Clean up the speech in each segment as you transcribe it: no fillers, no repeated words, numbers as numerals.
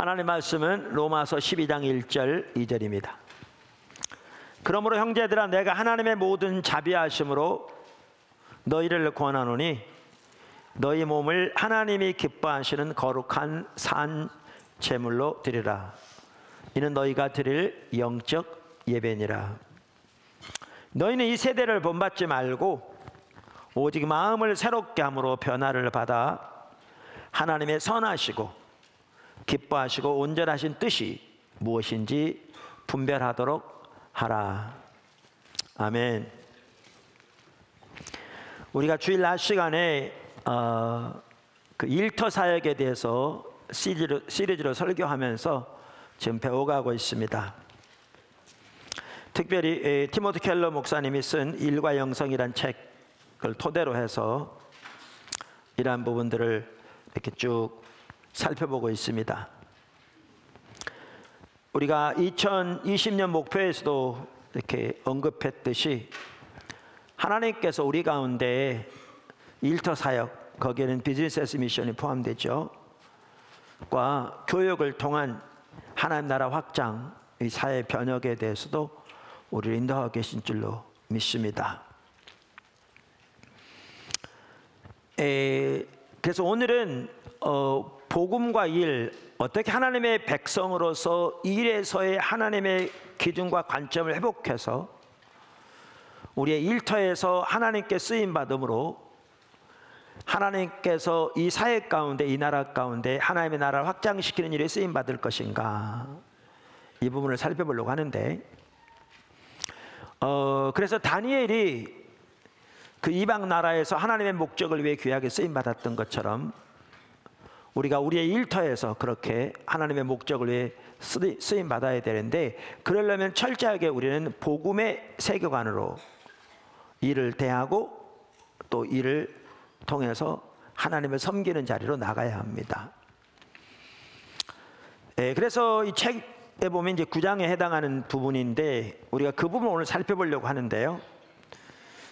하나님의 말씀은 로마서 12장 1절 2절입니다. 그러므로 형제들아, 내가 하나님의 모든 자비하심으로 너희를 권하노니 너희 몸을 하나님이 기뻐하시는 거룩한 산 제물로 드리라. 이는 너희가 드릴 영적 예배니라. 너희는 이 세대를 본받지 말고 오직 마음을 새롭게 함으로 변화를 받아 하나님의 선하시고 기뻐하시고 온전하신 뜻이 무엇인지 분별하도록 하라. 아멘. 우리가 주일 낮 시간에 그 일터 사역에 대해서 시리즈로 설교하면서 지금 배워가고 있습니다. 특별히 티모티 켈러 목사님이 쓴 일과 영성이란 책을 토대로 해서 이러한 부분들을 이렇게 쭉 살펴보고 있습니다. 우리가 2020년 목표에서도 이렇게 언급했듯이 하나님께서 우리 가운데 일터 사역, 거기에는 비즈니스 애스 미션이 포함되죠. 과 교육을 통한 하나님 나라 확장, 이 사회 변혁에 대해서도 우리를 인도하고 계신 줄로 믿습니다. 그래서 오늘은 복음과 일, 어떻게 하나님의 백성으로서 일에서의 하나님의 기준과 관점을 회복해서 우리의 일터에서 하나님께 쓰임받음으로 하나님께서 이 사회 가운데, 이 나라 가운데 하나님의 나라를 확장시키는 일에 쓰임받을 것인가, 이 부분을 살펴보려고 하는데, 그래서 다니엘이 그 이방 나라에서 하나님의 목적을 위해 귀하게 쓰임받았던 것처럼 우리가 우리의 일터에서 그렇게 하나님의 목적을 위해 쓰임받아야 되는데, 그러려면 철저하게 우리는 복음의 세계관으로 일을 대하고 또 일을 통해서 하나님을 섬기는 자리로 나가야 합니다. 그래서 이 책에 보면 이제 9장에 해당하는 부분인데 우리가 그 부분을 오늘 살펴보려고 하는데요.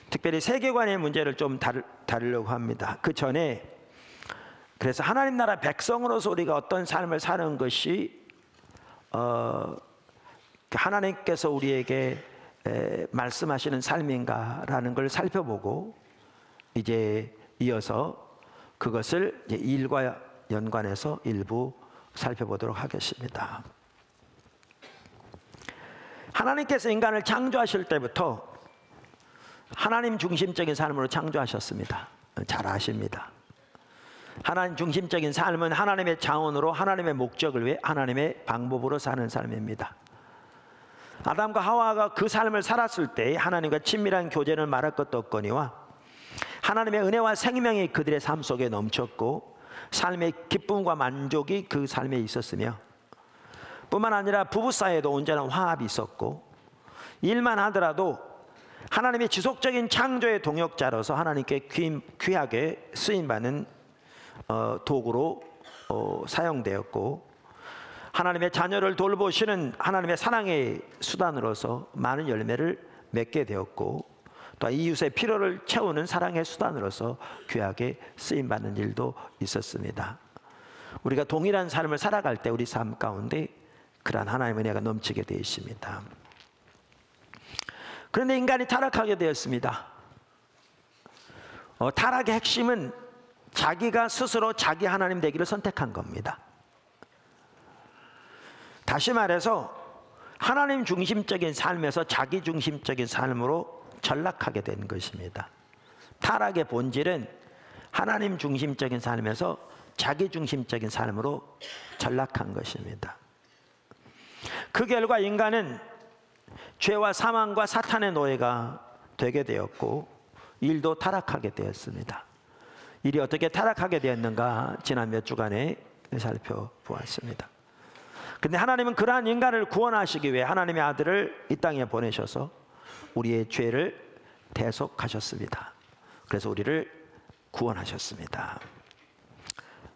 특별히 세계관의 문제를 좀 다루려고 합니다. 그 전에 그래서 하나님 나라 백성으로서 우리가 어떤 삶을 사는 것이 하나님께서 우리에게 말씀하시는 삶인가라는 걸 살펴보고 이제 이어서 그것을 이제 일과 연관해서 일부 살펴보도록 하겠습니다. 하나님께서 인간을 창조하실 때부터 하나님 중심적인 삶으로 창조하셨습니다. 잘 아십니다. 하나님 중심적인 삶은 하나님의 자원으로 하나님의 목적을 위해 하나님의 방법으로 사는 삶입니다. 아담과 하와가 그 삶을 살았을 때 하나님과 친밀한 교제를 말할 것도 없거니와 하나님의 은혜와 생명이 그들의 삶 속에 넘쳤고 삶의 기쁨과 만족이 그 삶에 있었으며, 뿐만 아니라 부부 사이에도 온전한 화합이 있었고, 일만 하더라도 하나님의 지속적인 창조의 동역자로서 하나님께 귀하게 쓰임받는 도구로 사용되었고, 하나님의 자녀를 돌보시는 하나님의 사랑의 수단으로서 많은 열매를 맺게 되었고, 또 이웃의 필요를 채우는 사랑의 수단으로서 귀하게 쓰임받는 일도 있었습니다. 우리가 동일한 삶을 살아갈 때 우리 삶 가운데 그러한 하나님의 은혜가 넘치게 되어 있습니다. 그런데 인간이 타락하게 되었습니다. 타락의 핵심은 자기가 스스로 자기 하나님 되기를 선택한 겁니다. 다시 말해서 하나님 중심적인 삶에서 자기 중심적인 삶으로 전락하게 된 것입니다. 타락의 본질은 하나님 중심적인 삶에서 자기 중심적인 삶으로 전락한 것입니다. 그 결과 인간은 죄와 사망과 사탄의 노예가 되게 되었고 일도 타락하게 되었습니다. 일이 어떻게 타락하게 되었는가 지난 몇 주간에 살펴보았습니다. 근데 하나님은 그러한 인간을 구원하시기 위해 하나님의 아들을 이 땅에 보내셔서 우리의 죄를 대속하셨습니다. 그래서 우리를 구원하셨습니다.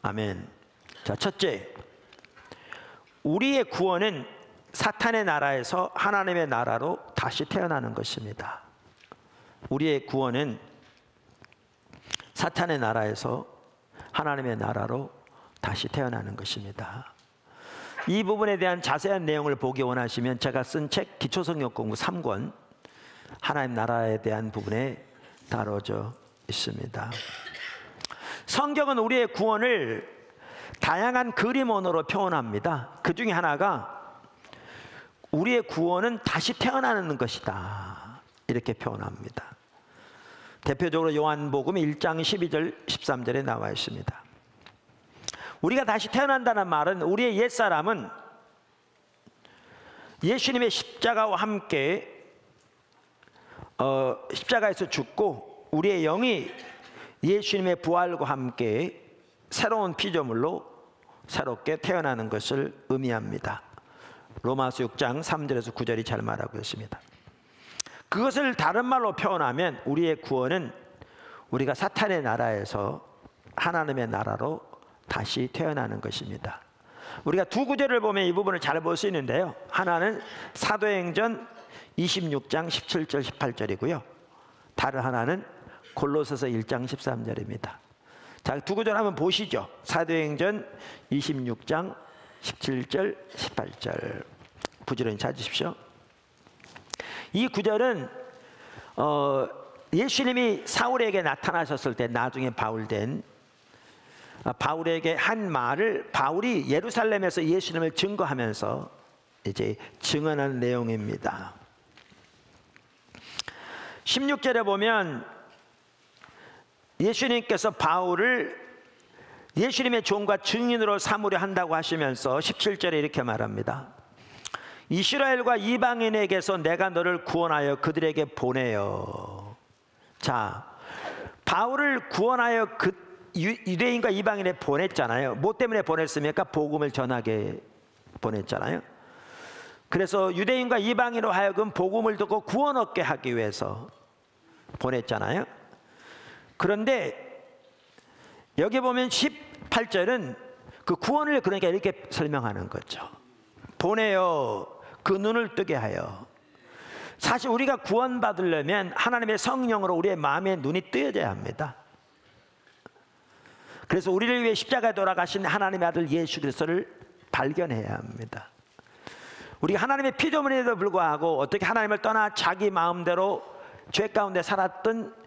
아멘. 자, 첫째, 우리의 구원은 사탄의 나라에서 하나님의 나라로 다시 태어나는 것입니다. 우리의 구원은 사탄의 나라에서 하나님의 나라로 다시 태어나는 것입니다. 이 부분에 대한 자세한 내용을 보기 원하시면 제가 쓴 책 기초성경 공부 3권 하나님 나라에 대한 부분에 다뤄져 있습니다. 성경은 우리의 구원을 다양한 그림 언어로 표현합니다. 그 중에 하나가 우리의 구원은 다시 태어나는 것이다, 이렇게 표현합니다. 대표적으로 요한복음 1장 12절 13절에 나와 있습니다. 우리가 다시 태어난다는 말은 우리의 옛사람은 예수님의 십자가와 함께 십자가에서 죽고 우리의 영이 예수님의 부활과 함께 새로운 피조물로 새롭게 태어나는 것을 의미합니다. 로마서 6장 3절에서 9절이 잘 말하고 있습니다. 그것을 다른 말로 표현하면 우리의 구원은 우리가 사탄의 나라에서 하나님의 나라로 다시 태어나는 것입니다. 우리가 두 구절을 보면 이 부분을 잘 볼 수 있는데요. 하나는 사도행전 26장 17절 18절이고요. 다른 하나는 골로새서 1장 13절입니다. 자, 두 구절 한번 보시죠. 사도행전 26장 17절 18절 부지런히 찾으십시오. 이 구절은 예수님이 사울에게 나타나셨을 때 나중에 바울된 바울에게 한 말을 바울이 예루살렘에서 예수님을 증거하면서 이제 증언한 내용입니다. 16절에 보면 예수님께서 바울을 예수님의 종과 증인으로 삼으려 한다고 하시면서 17절에 이렇게 말합니다. 이스라엘과 이방인에게서 내가 너를 구원하여 그들에게 보내요. 자, 바울을 구원하여 유대인과 이방인에 보냈잖아요. 뭐 때문에 보냈습니까? 복음을 전하게 보냈잖아요. 그래서 유대인과 이방인으로 하여금 복음을 듣고 구원 얻게 하기 위해서 보냈잖아요. 그런데 여기 보면 18절은 그 구원을 그러니까 이렇게 설명하는 거죠. 보내요, 그 눈을 뜨게 하여. 사실 우리가 구원받으려면 하나님의 성령으로 우리의 마음의 눈이 뜨여져야 합니다. 그래서 우리를 위해 십자가에 돌아가신 하나님의 아들 예수 그리스도를 발견해야 합니다. 우리가 하나님의 피조물에도 불구하고 어떻게 하나님을 떠나 자기 마음대로 죄 가운데 살았던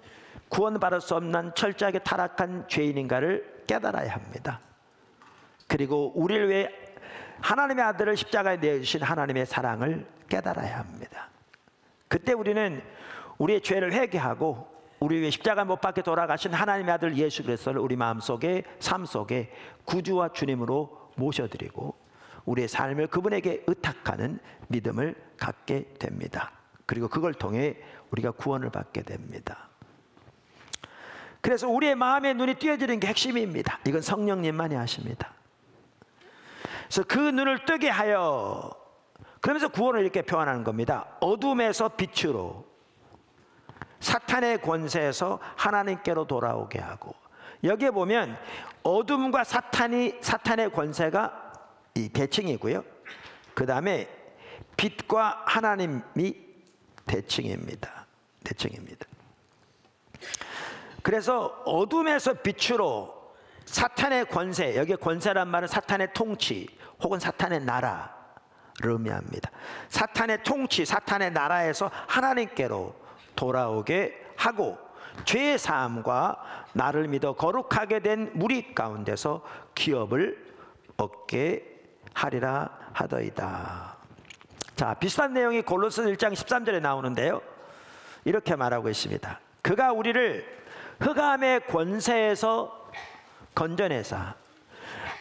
구원받을 수 없는 철저하게 타락한 죄인인가를 깨달아야 합니다. 그리고 우리를 위해 하나님의 아들을 십자가에 내주신 하나님의 사랑을 깨달아야 합니다. 그때 우리는 우리의 죄를 회개하고 우리 위해 십자가 못 박혀 돌아가신 하나님의 아들 예수 그리스도를 우리 마음속에 삶 속에 구주와 주님으로 모셔드리고 우리의 삶을 그분에게 의탁하는 믿음을 갖게 됩니다. 그리고 그걸 통해 우리가 구원을 받게 됩니다. 그래서 우리의 마음의 눈이 띄어지는 게 핵심입니다. 이건 성령님만이 하십니다. 그래서 그 눈을 뜨게 하여, 그러면서 구원을 이렇게 표현하는 겁니다. 어둠에서 빛으로, 사탄의 권세에서 하나님께로 돌아오게 하고. 여기에 보면 어둠과 사탄의 권세가 이 대칭이고요. 그 다음에 빛과 하나님이 대칭입니다. 그래서 어둠에서 빛으로 사탄의 권세, 여기 권세란 말은 사탄의 통치 혹은 사탄의 나라를 의미합니다. 사탄의 통치, 사탄의 나라에서 하나님께로 돌아오게 하고 죄의 사함과 나를 믿어 거룩하게 된 무리 가운데서 기업을 얻게 하리라 하더이다. 자, 비슷한 내용이 골로새서 1장 13절에 나오는데요. 이렇게 말하고 있습니다. 그가 우리를 흑암의 권세에서 건져내사.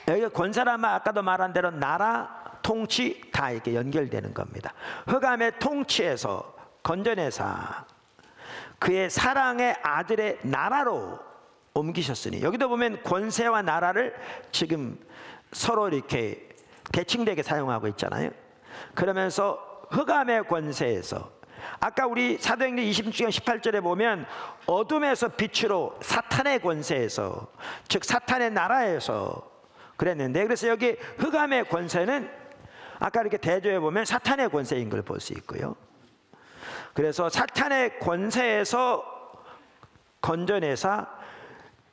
여기 권세란 말 아까도 말한 대로 나라, 통치 다 이렇게 연결되는 겁니다. 흑암의 통치에서 건져내사 그의 사랑의 아들의 나라로 옮기셨으니, 여기도 보면 권세와 나라를 지금 서로 이렇게 대칭되게 사용하고 있잖아요. 그러면서 흑암의 권세에서, 아까 우리 사도행전 26장 18절에 보면 어둠에서 빛으로 사탄의 권세에서, 즉 사탄의 나라에서 그랬는데, 그래서 여기 흑암의 권세는 아까 이렇게 대조해 보면 사탄의 권세인 걸 볼 수 있고요. 그래서 사탄의 권세에서 건져내사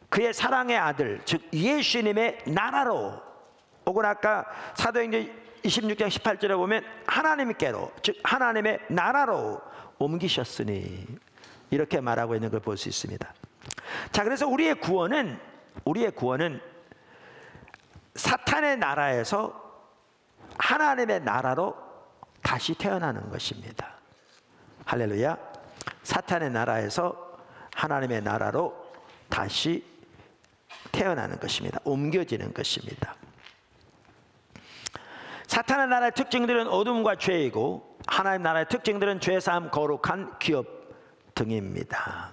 그의 사랑의 아들, 즉 예수님의 나라로, 혹은 아까 사도행전 26장 18절에 보면 하나님께로, 즉 하나님의 나라로 옮기셨으니 이렇게 말하고 있는 걸 볼 수 있습니다. 자, 그래서 우리의 구원은 사탄의 나라에서 하나님의 나라로 다시 태어나는 것입니다. 할렐루야. 사탄의 나라에서 하나님의 나라로 다시 태어나는 것입니다. 옮겨지는 것입니다. 사탄의 나라의 특징들은 어둠과 죄이고 하나님 나라의 특징들은 죄사함, 거룩한 기업 등입니다.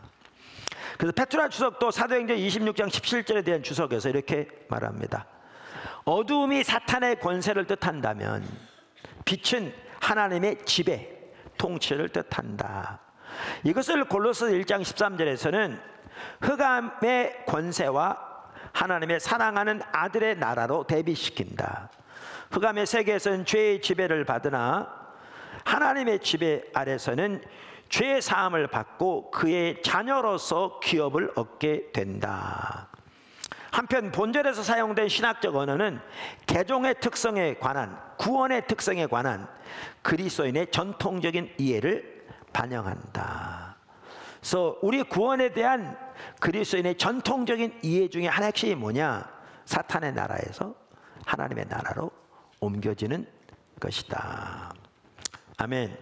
그래서 페트라 주석도 사도행전 26장 17절에 대한 주석에서 이렇게 말합니다. 어둠이 사탄의 권세를 뜻한다면 빛은 하나님의 지배, 통치를 뜻한다. 이것을 골로새 1장 13절에서는 흑암의 권세와 하나님의 사랑하는 아들의 나라로 대비시킨다. 흑암의 세계에서는 죄의 지배를 받으나 하나님의 지배 아래서는 죄의 사함을 받고 그의 자녀로서 기업을 얻게 된다. 한편 본절에서 사용된 신학적 언어는 개종의 특성에 관한, 구원의 특성에 관한 그리스도인의 전통적인 이해를 반영한다. 그래서 우리 구원에 대한 그리스도인의 전통적인 이해 중에 한 핵심이 뭐냐? 사탄의 나라에서 하나님의 나라로 옮겨지는 것이다. 아멘.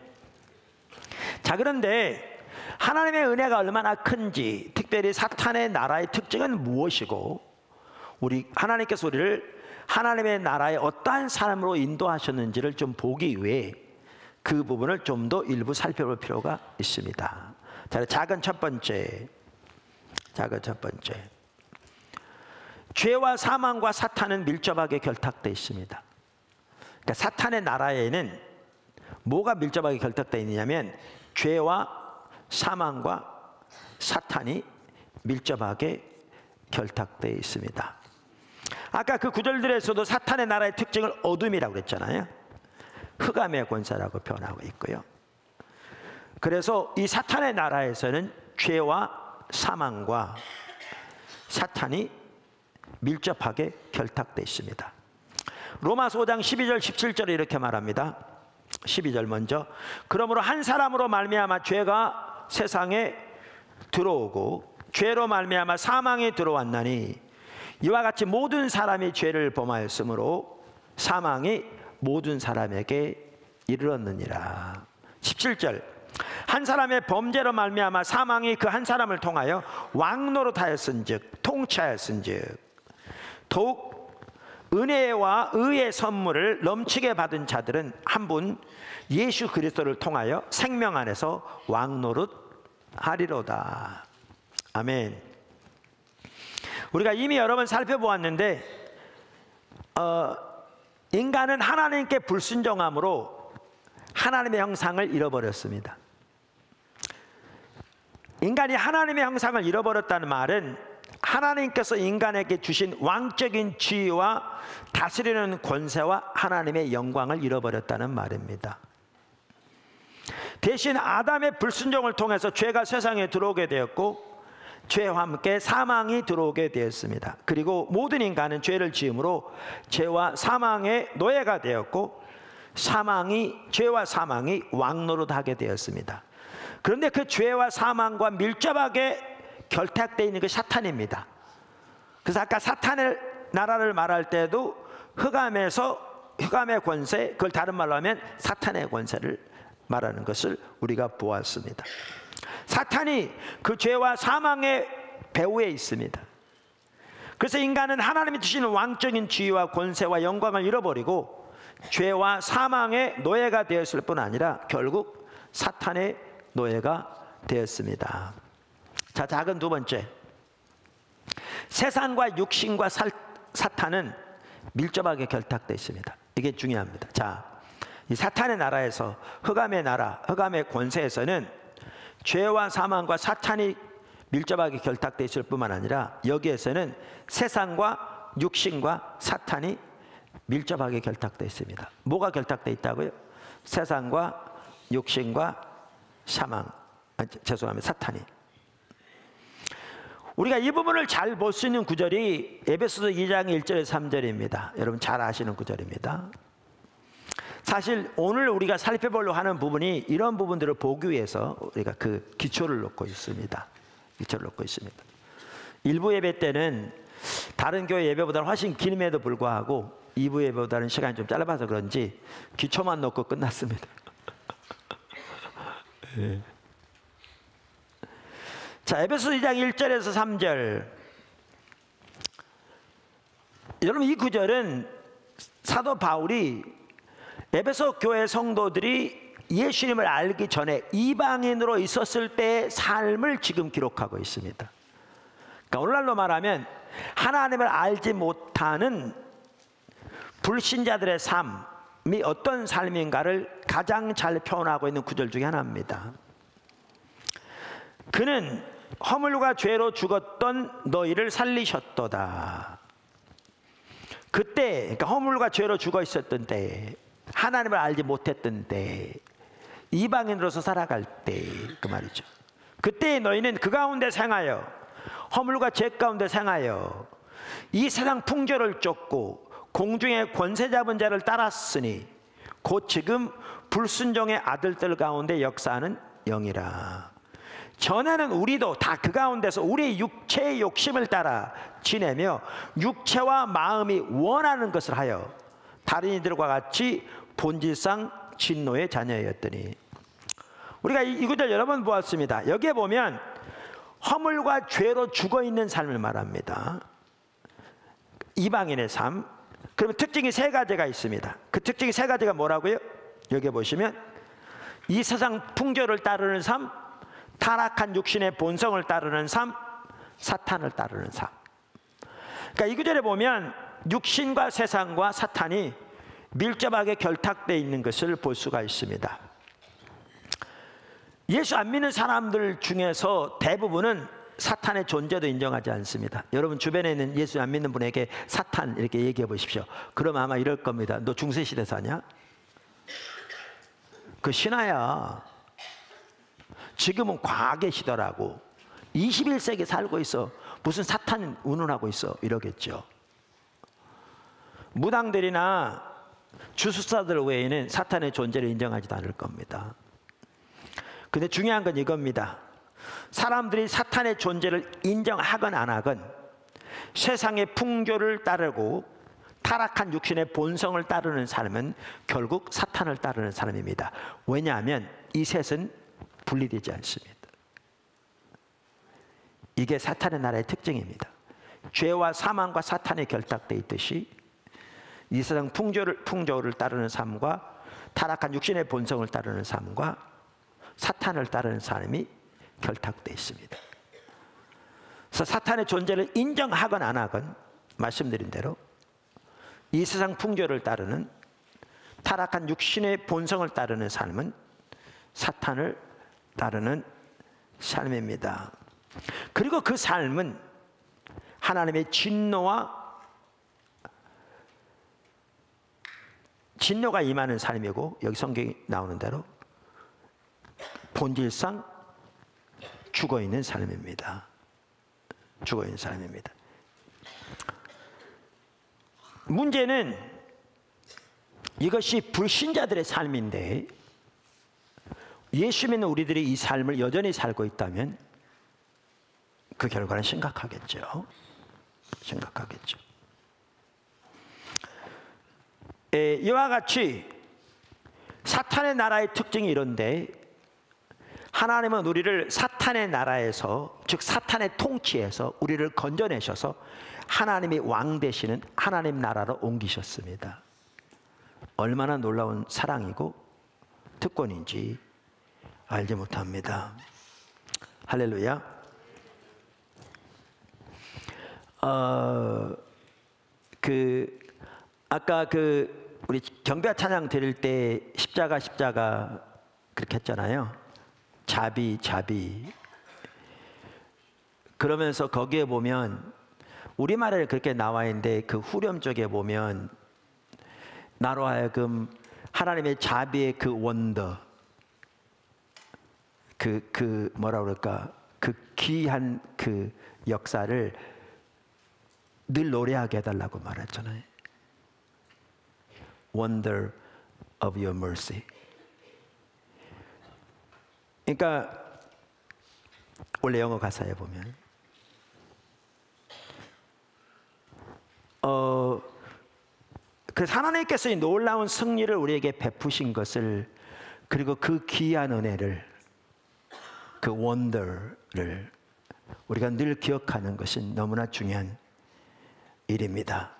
자, 그런데 하나님의 은혜가 얼마나 큰지, 특별히 사탄의 나라의 특징은 무엇이고 하나님께서 우리를 하나님의 나라의 어떠한 사람으로 인도하셨는지를 좀 보기 위해 그 부분을 좀 더 일부 살펴볼 필요가 있습니다. 자, 작은 첫 번째, 죄와 사망과 사탄은 밀접하게 결탁되어 있습니다. 그러니까 사탄의 나라에는 뭐가 밀접하게 결탁되어 있느냐면 죄와 사망과 사탄이 밀접하게 결탁되어 있습니다. 아까 그 구절들에서도 사탄의 나라의 특징을 어둠이라고 그랬잖아요. 흑암의 권세라고 표현하고 있고요. 그래서 이 사탄의 나라에서는 죄와 사망과 사탄이 밀접하게 결탁되어 있습니다. 로마서 5장 12절 17절에 이렇게 말합니다. 12절 먼저, 그러므로 한 사람으로 말미암아 죄가 세상에 들어오고 죄로 말미암아 사망이 들어왔나니 이와 같이 모든 사람이 죄를 범하였으므로 사망이 모든 사람에게 이르렀느니라. 17절, 한 사람의 범죄로 말미암아 사망이 그 한 사람을 통하여 왕노릇하였은즉, 통치하였은즉, 더욱 은혜와 의의 선물을 넘치게 받은 자들은 한 분 예수 그리스도를 통하여 생명 안에서 왕노릇하리로다. 아멘. 우리가 이미 여러 번 살펴보았는데 인간은 하나님께 불순종함으로 하나님의 형상을 잃어버렸습니다. 인간이 하나님의 형상을 잃어버렸다는 말은 하나님께서 인간에게 주신 왕적인 지위와 다스리는 권세와 하나님의 영광을 잃어버렸다는 말입니다. 대신 아담의 불순종을 통해서 죄가 세상에 들어오게 되었고 죄와 함께 사망이 들어오게 되었습니다. 그리고 모든 인간은 죄를 지음으로 죄와 사망의 노예가 되었고 죄와 사망이 왕노릇하게 되었습니다. 그런데 그 죄와 사망과 밀접하게 결탁되어 있는 게 사탄입니다. 그래서 아까 사탄의 나라를 말할 때도 흑암의 권세, 그걸 다른 말로 하면 사탄의 권세를 말하는 것을 우리가 보았습니다. 사탄이 그 죄와 사망의 배후에 있습니다. 그래서 인간은 하나님이 주시는 왕적인 지위와 권세와 영광을 잃어버리고 죄와 사망의 노예가 되었을 뿐 아니라 결국 사탄의 노예가 되었습니다. 자, 작은 두 번째, 세상과 육신과 사탄은 밀접하게 결탁되어 있습니다. 이게 중요합니다. 자, 이 사탄의 나라에서, 흑암의 나라, 흑암의 권세에서는 죄와 사망과 사탄이 밀접하게 결탁되어 있을 뿐만 아니라 여기에서는 세상과 육신과 사탄이 밀접하게 결탁되어 있습니다. 뭐가 결탁되어 있다고요? 세상과 육신과 사탄이. 우리가 이 부분을 잘 볼 수 있는 구절이 에베소서 2장 1절에서 3절입니다. 여러분 잘 아시는 구절입니다. 사실 오늘 우리가 살펴보려고 하는 부분이 이런 부분들을 보기 위해서 우리가 그 기초를 놓고 있습니다. 기초를 놓고 있습니다. 일부 예배 때는 다른 교회 예배보다는 훨씬 길임에도 불구하고 2부 예배보다는 시간이 좀 짧아서 그런지 기초만 놓고 끝났습니다. 네. 자, 에베소 2장 1절에서 3절. 여러분, 이 구절은 사도 바울이 에베소 교회 성도들이 예수님을 알기 전에 이방인으로 있었을 때의 삶을 지금 기록하고 있습니다. 그러니까 오늘날로 말하면 하나님을 알지 못하는 불신자들의 삶이 어떤 삶인가를 가장 잘 표현하고 있는 구절 중에 하나입니다. 그는 허물과 죄로 죽었던 너희를 살리셨도다. 그때, 그러니까 허물과 죄로 죽어 있었던 때, 하나님을 알지 못했던 때, 이방인으로서 살아갈 때 그 말이죠. 그때 너희는 그 가운데 생하여 허물과 죄 가운데 생하여 이 세상 풍조를 쫓고 공중의 권세 잡은 자를 따랐으니 곧 지금 불순종의 아들들 가운데 역사하는 영이라. 전에는 우리도 다 그 가운데서 우리의 육체의 욕심을 따라 지내며 육체와 마음이 원하는 것을 하여 다른 이들과 같이 본질상 진노의 자녀였더니. 우리가 이 구절 여러 번 보았습니다. 여기에 보면 허물과 죄로 죽어있는 삶을 말합니다. 이방인의 삶. 그러면 특징이 세 가지가 있습니다. 그 특징이 세 가지가 뭐라고요? 여기 보시면 이 세상 풍조를 따르는 삶, 타락한 육신의 본성을 따르는 삶, 사탄을 따르는 삶. 그러니까 이 구절에 보면 육신과 세상과 사탄이 밀접하게 결탁되어 있는 것을 볼 수가 있습니다. 예수 안 믿는 사람들 중에서 대부분은 사탄의 존재도 인정하지 않습니다. 여러분 주변에 있는 예수 안 믿는 분에게 사탄 이렇게 얘기해 보십시오. 그럼 아마 이럴 겁니다. 너 중세시대 사냐? 그 신화야. 지금은 과학의 시대라고. 21세기 살고 있어. 무슨 사탄 운운하고 있어. 이러겠죠. 무당들이나 주술사들 외에는 사탄의 존재를 인정하지도 않을 겁니다. 근데 중요한 건 이겁니다. 사람들이 사탄의 존재를 인정하건 안 하건 세상의 풍조를 따르고 타락한 육신의 본성을 따르는 삶은 결국 사탄을 따르는 사람입니다. 왜냐하면 이 셋은 분리되지 않습니다. 이게 사탄의 나라의 특징입니다. 죄와 사망과 사탄이 결탁되어 있듯이 이 세상 풍조를 따르는 삶과 타락한 육신의 본성을 따르는 삶과 사탄을 따르는 삶이 결탁되어 있습니다. 그래서 사탄의 존재를 인정하건 안 하건 말씀드린 대로 이 세상 풍조를 따르는 타락한 육신의 본성을 따르는 삶은 사탄을 따르는 삶입니다. 그리고 그 삶은 하나님의 진노가 임하는 삶이고 여기 성경이 나오는 대로 본질상 죽어있는 삶입니다. 죽어있는 삶입니다. 문제는 이것이 불신자들의 삶인데 예수 믿는 우리들이 이 삶을 여전히 살고 있다면 그 결과는 심각하겠죠. 심각하겠죠. 이와 같이 사탄의 나라의 특징이 이런데 하나님은 우리를 사탄의 나라에서, 즉 사탄의 통치에서 우리를 건져내셔서 하나님이 왕 되시는 하나님 나라로 옮기셨습니다. 얼마나 놀라운 사랑이고 특권인지 알지 못합니다. 할렐루야. 아까 우리 경배 찬양 드릴 때 십자가 그렇게 했잖아요. 자비. 그러면서 거기에 보면 우리말에 그렇게 나와 있는데 그 후렴 쪽에 보면 나로 하여금 하나님의 자비의 그 원더, 뭐라 그럴까, 그 귀한 그 역사를 늘 노래하게 해달라고 말했잖아요. Wonder of your mercy. 그러니까 원래 영어 가사에 보면 그래서 하나님께서 이 놀라운 승리를 우리에게 베푸신 것을, 그리고 그 귀한 은혜를, 그 원더를 우리가 늘 기억하는 것은 너무나 중요한 일입니다.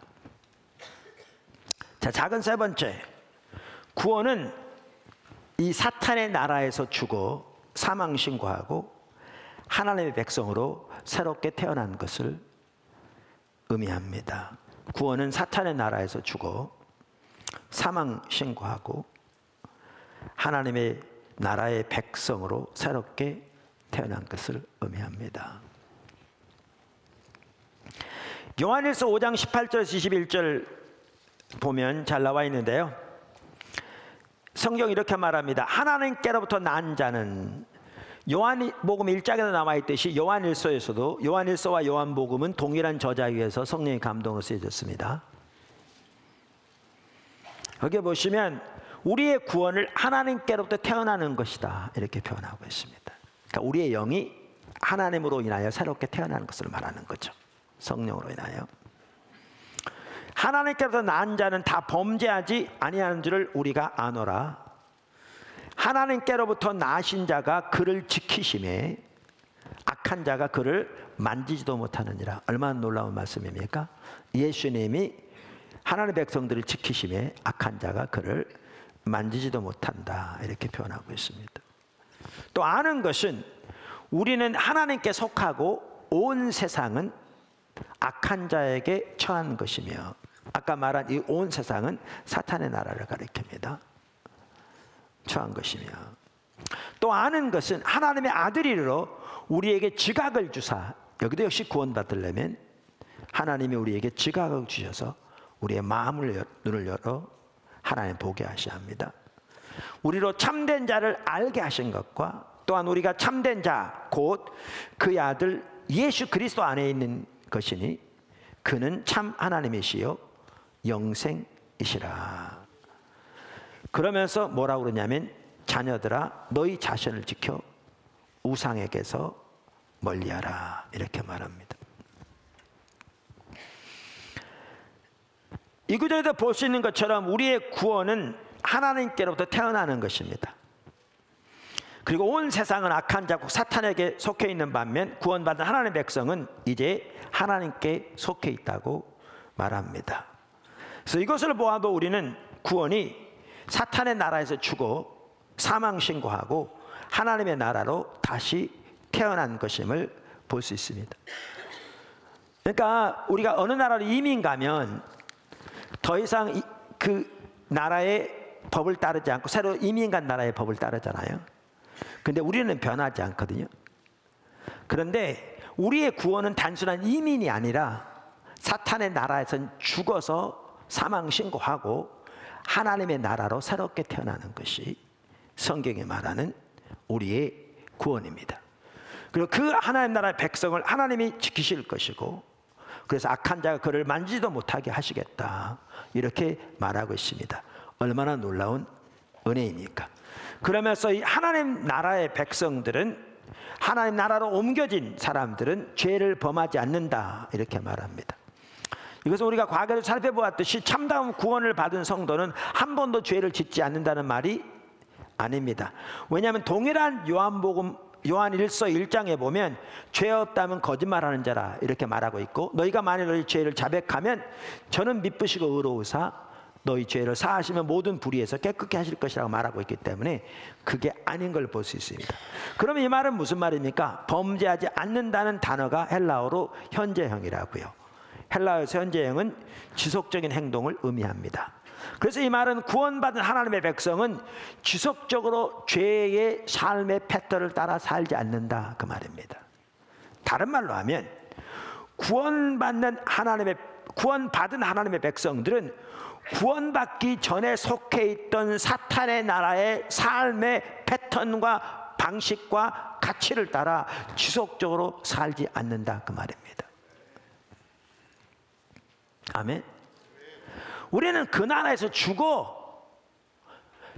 자, 작은 세 번째, 구원은 이 사탄의 나라에서 죽어 사망 신고하고 하나님의 백성으로 새롭게 태어난 것을 의미합니다. 구원은 사탄의 나라에서 죽어 사망 신고하고 하나님의 나라의 백성으로 새롭게 태어난 것을 의미합니다. 요한일서 5장 18절에서 21절 보면 잘 나와 있는데요, 성경 이렇게 말합니다. 하나님께로부터 난 자는, 요한복음 1장에도 나와 있듯이 요한일서에서도, 요한일서와 요한복음은 동일한 저자 위에서 성령의 감동으로 쓰여졌습니다. 거기에 보시면 우리의 구원을 하나님께로부터 태어나는 것이다, 이렇게 표현하고 있습니다. 그러니까 우리의 영이 하나님으로 인하여 새롭게 태어나는 것을 말하는 거죠. 성령으로 인하여. 하나님께로부터 난 자는 다 범죄하지 아니하는 줄을 우리가 아노라. 하나님께로부터 나신 자가 그를 지키심에 악한 자가 그를 만지지도 못하느니라. 얼마나 놀라운 말씀입니까? 예수님이 하나님의 백성들을 지키심에 악한 자가 그를 만지지도 못한다, 이렇게 표현하고 있습니다. 또 아는 것은 우리는 하나님께 속하고 온 세상은 악한 자에게 처한 것이며, 아까 말한 이 온 세상은 사탄의 나라를 가리킵니다. 처한 것이며, 또 아는 것은 하나님의 아들이로 우리에게 지각을 주사, 여기도 역시 구원받으려면 하나님이 우리에게 지각을 주셔서 우리의 마음을 눈을 열어 하나님 보게 하셔야 합니다. 우리로 참된 자를 알게 하신 것과 또한 우리가 참된 자 곧 그의 아들 예수 그리스도 안에 있는 것이니 그는 참 하나님이시요 영생이시라. 그러면서 뭐라고 그러냐면, 자녀들아 너희 자신을 지켜 우상에게서 멀리하라, 이렇게 말합니다. 이 구절에도 볼 수 있는 것처럼 우리의 구원은 하나님께로부터 태어나는 것입니다. 그리고 온 세상은 악한 자고 사탄에게 속해 있는 반면 구원받은 하나님의 백성은 이제 하나님께 속해 있다고 말합니다. 그래서 이것을 보아도 우리는 구원이 사탄의 나라에서 죽어 사망 신고하고 하나님의 나라로 다시 태어난 것임을 볼 수 있습니다. 그러니까 우리가 어느 나라로 이민 가면 더 이상 그 나라의 법을 따르지 않고 새로 이민 간 나라의 법을 따르잖아요. 근데 우리는 변하지 않거든요. 그런데 우리의 구원은 단순한 이민이 아니라 사탄의 나라에서 죽어서 사망 신고하고 하나님의 나라로 새롭게 태어나는 것이 성경이 말하는 우리의 구원입니다. 그리고 그 하나님 나라의 백성을 하나님이 지키실 것이고, 그래서 악한 자가 그를 만지지도 못하게 하시겠다, 이렇게 말하고 있습니다. 얼마나 놀라운 은혜입니까? 그러면서 이 하나님 나라의 백성들은, 하나님 나라로 옮겨진 사람들은 죄를 범하지 않는다, 이렇게 말합니다. 이것은 우리가 과거에 살펴보았듯이 참다운 구원을 받은 성도는 한 번도 죄를 짓지 않는다는 말이 아닙니다. 왜냐하면 동일한 요한복음 요한일서 1장에 보면 죄 없다면 거짓말하는 자라, 이렇게 말하고 있고, 너희가 만일 너희 죄를 자백하면 저는 미쁘시고 의로우사 너희 죄를 사하시면 모든 불의에서 깨끗게 하실 것이라고 말하고 있기 때문에 그게 아닌 걸 볼 수 있습니다. 그러면 이 말은 무슨 말입니까? 범죄하지 않는다는 단어가 헬라어로 현재형이라고요. 헬라어에서 현재형은 지속적인 행동을 의미합니다. 그래서 이 말은 구원받은 하나님의 백성은 지속적으로 죄의 삶의 패턴을 따라 살지 않는다, 그 말입니다. 다른 말로 하면 구원받은 하나님의 백성들은 구원받기 전에 속해 있던 사탄의 나라의 삶의 패턴과 방식과 가치를 따라 지속적으로 살지 않는다, 그 말입니다. 아멘. 우리는 그 나라에서 죽어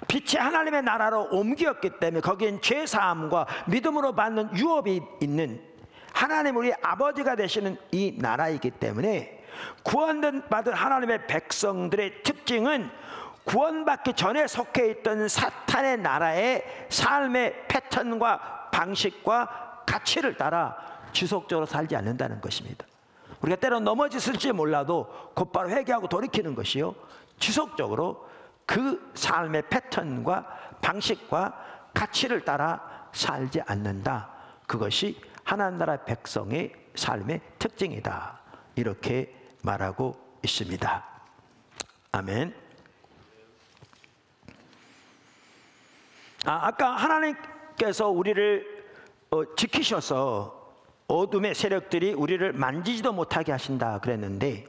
빛의 하나님의 나라로 옮겼기 때문에 거기엔 죄사함과 믿음으로 받는 유업이 있는 하나님 우리 아버지가 되시는 이 나라이기 때문에 구원받은 하나님의 백성들의 특징은 구원받기 전에 속해 있던 사탄의 나라의 삶의 패턴과 방식과 가치를 따라 지속적으로 살지 않는다는 것입니다. 우리가 때로 넘어졌을지 몰라도 곧바로 회개하고 돌이키는 것이요, 지속적으로 그 삶의 패턴과 방식과 가치를 따라 살지 않는다. 그것이 하나님 나라 백성의 삶의 특징이다. 이렇게 말하고 있습니다. 아멘. 아까 하나님께서 우리를 지키셔서 어둠의 세력들이 우리를 만지지도 못하게 하신다 그랬는데,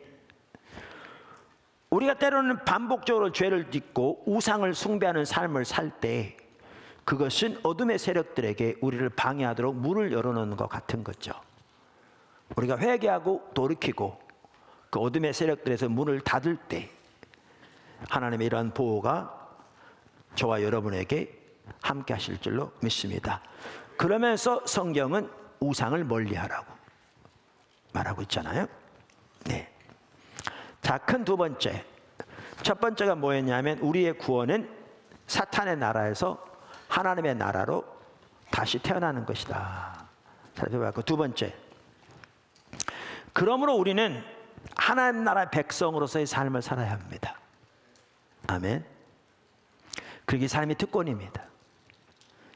우리가 때로는 반복적으로 죄를 짓고 우상을 숭배하는 삶을 살 때 그것은 어둠의 세력들에게 우리를 방해하도록 문을 열어놓는 것 같은 거죠. 우리가 회개하고 돌이키고 그 어둠의 세력들에서 문을 닫을 때 하나님의 이러한 보호가 저와 여러분에게 함께 하실 줄로 믿습니다. 그러면서 성경은 우상을 멀리하라고 말하고 있잖아요. 네. 자, 큰 두 번째. 첫 번째가 뭐였냐면 우리의 구원은 사탄의 나라에서 하나님의 나라로 다시 태어나는 것이다. 살펴봤고, 두 번째. 그러므로 우리는 하나님 나라 백성으로서의 삶을 살아야 합니다. 아멘. 그게 삶이 특권입니다.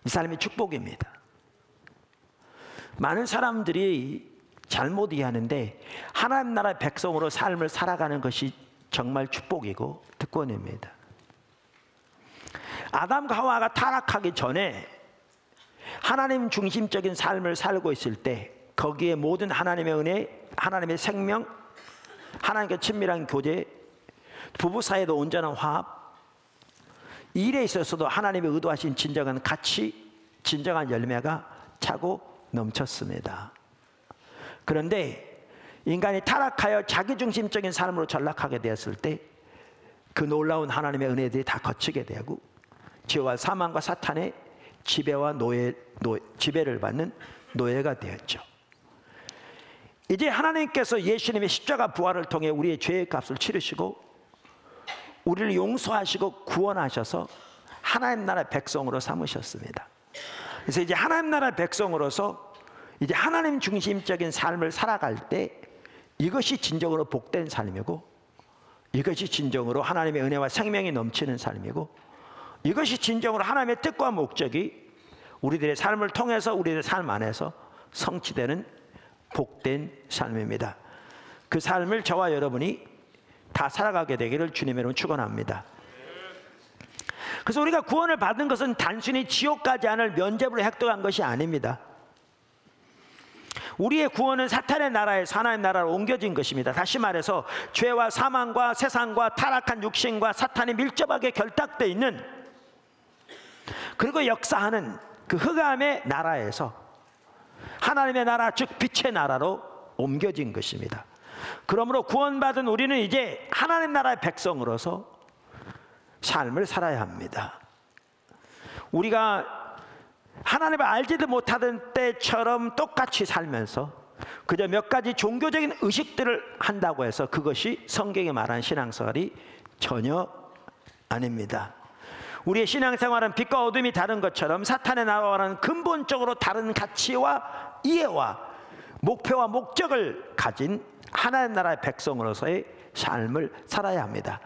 이 삶이 축복입니다. 많은 사람들이 잘못 이해하는데 하나님 나라의 백성으로 삶을 살아가는 것이 정말 축복이고 특권입니다. 아담과 하와가 타락하기 전에 하나님 중심적인 삶을 살고 있을 때 거기에 모든 하나님의 은혜, 하나님의 생명, 하나님과 친밀한 교제, 부부 사이에도 온전한 화합, 일에 있어서도 하나님의 의도하신 진정한 가치, 진정한 열매가 차고 넘쳤습니다. 그런데 인간이 타락하여 자기중심적인 삶으로 전락하게 되었을 때 그 놀라운 하나님의 은혜들이 다 거치게 되고 죄와 사망과 사탄의 지배와 지배를 받는 노예가 되었죠. 이제 하나님께서 예수님의 십자가 부활을 통해 우리의 죄의 값을 치르시고 우리를 용서하시고 구원하셔서 하나님 나라의 백성으로 삼으셨습니다. 그래서 이제 하나님 나라의 백성으로서 이제 하나님 중심적인 삶을 살아갈 때 이것이 진정으로 복된 삶이고, 이것이 진정으로 하나님의 은혜와 생명이 넘치는 삶이고, 이것이 진정으로 하나님의 뜻과 목적이 우리들의 삶을 통해서 우리들의 삶 안에서 성취되는 복된 삶입니다. 그 삶을 저와 여러분이 다 살아가게 되기를 주님의 이름으로 축원합니다. 그래서 우리가 구원을 받은 것은 단순히 지옥 가지 않을 면죄부를 획득한 것이 아닙니다. 우리의 구원은 사탄의 나라에서 하나님의 나라로 옮겨진 것입니다. 다시 말해서 죄와 사망과 세상과 타락한 육신과 사탄이 밀접하게 결탁되어 있는, 그리고 역사하는 그 흑암의 나라에서 하나님의 나라, 즉 빛의 나라로 옮겨진 것입니다. 그러므로 구원받은 우리는 이제 하나님 나라의 백성으로서 삶을 살아야 합니다. 우리가 하나님을 알지도 못하던 때처럼 똑같이 살면서 그저 몇 가지 종교적인 의식들을 한다고 해서 그것이 성경이 말하는 신앙생활이 전혀 아닙니다. 우리의 신앙생활은 빛과 어둠이 다른 것처럼 사탄의 나라와는 근본적으로 다른 가치와 이해와 목표와 목적을 가진 하나님 나라의 백성으로서의 삶을 살아야 합니다.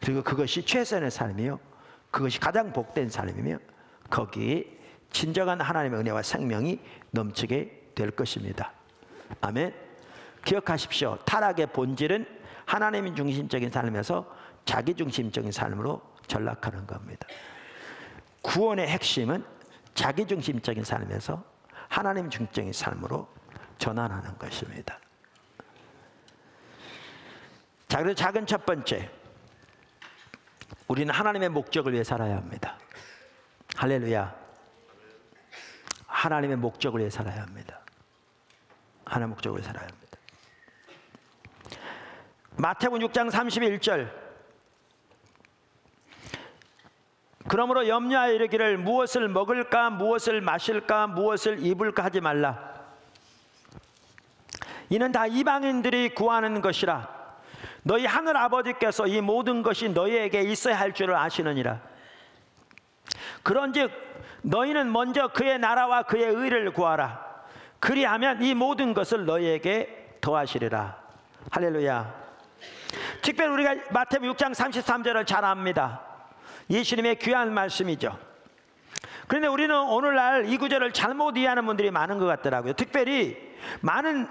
그리고 그것이 최선의 삶이요, 그것이 가장 복된 삶이며 거기에 진정한 하나님의 은혜와 생명이 넘치게 될 것입니다. 아멘. 기억하십시오. 타락의 본질은 하나님 중심적인 삶에서 자기 중심적인 삶으로 전락하는 겁니다. 구원의 핵심은 자기 중심적인 삶에서 하나님 중심적인 삶으로 전환하는 것입니다. 자, 그래서 작은 첫 번째, 우리는 하나님의 목적을 위해 살아야 합니다. 할렐루야. 하나님의 목적을 위해 살아야 합니다. 하나님의 목적을 위해 살아야 합니다. 마태복음 6장 31절, 그러므로 염려하여 이르기를 무엇을 먹을까 무엇을 마실까 무엇을 입을까 하지 말라. 이는 다 이방인들이 구하는 것이라. 너희 하늘 아버지께서 이 모든 것이 너희에게 있어야 할 줄을 아시느니라. 그런즉 너희는 먼저 그의 나라와 그의 의를 구하라. 그리하면 이 모든 것을 너희에게 더하시리라. 할렐루야. 특별히 우리가 마태복음 6장 33절을 잘 압니다. 예수님의 귀한 말씀이죠. 그런데 우리는 오늘날 이 구절을 잘못 이해하는 분들이 많은 것 같더라고요. 특별히 많은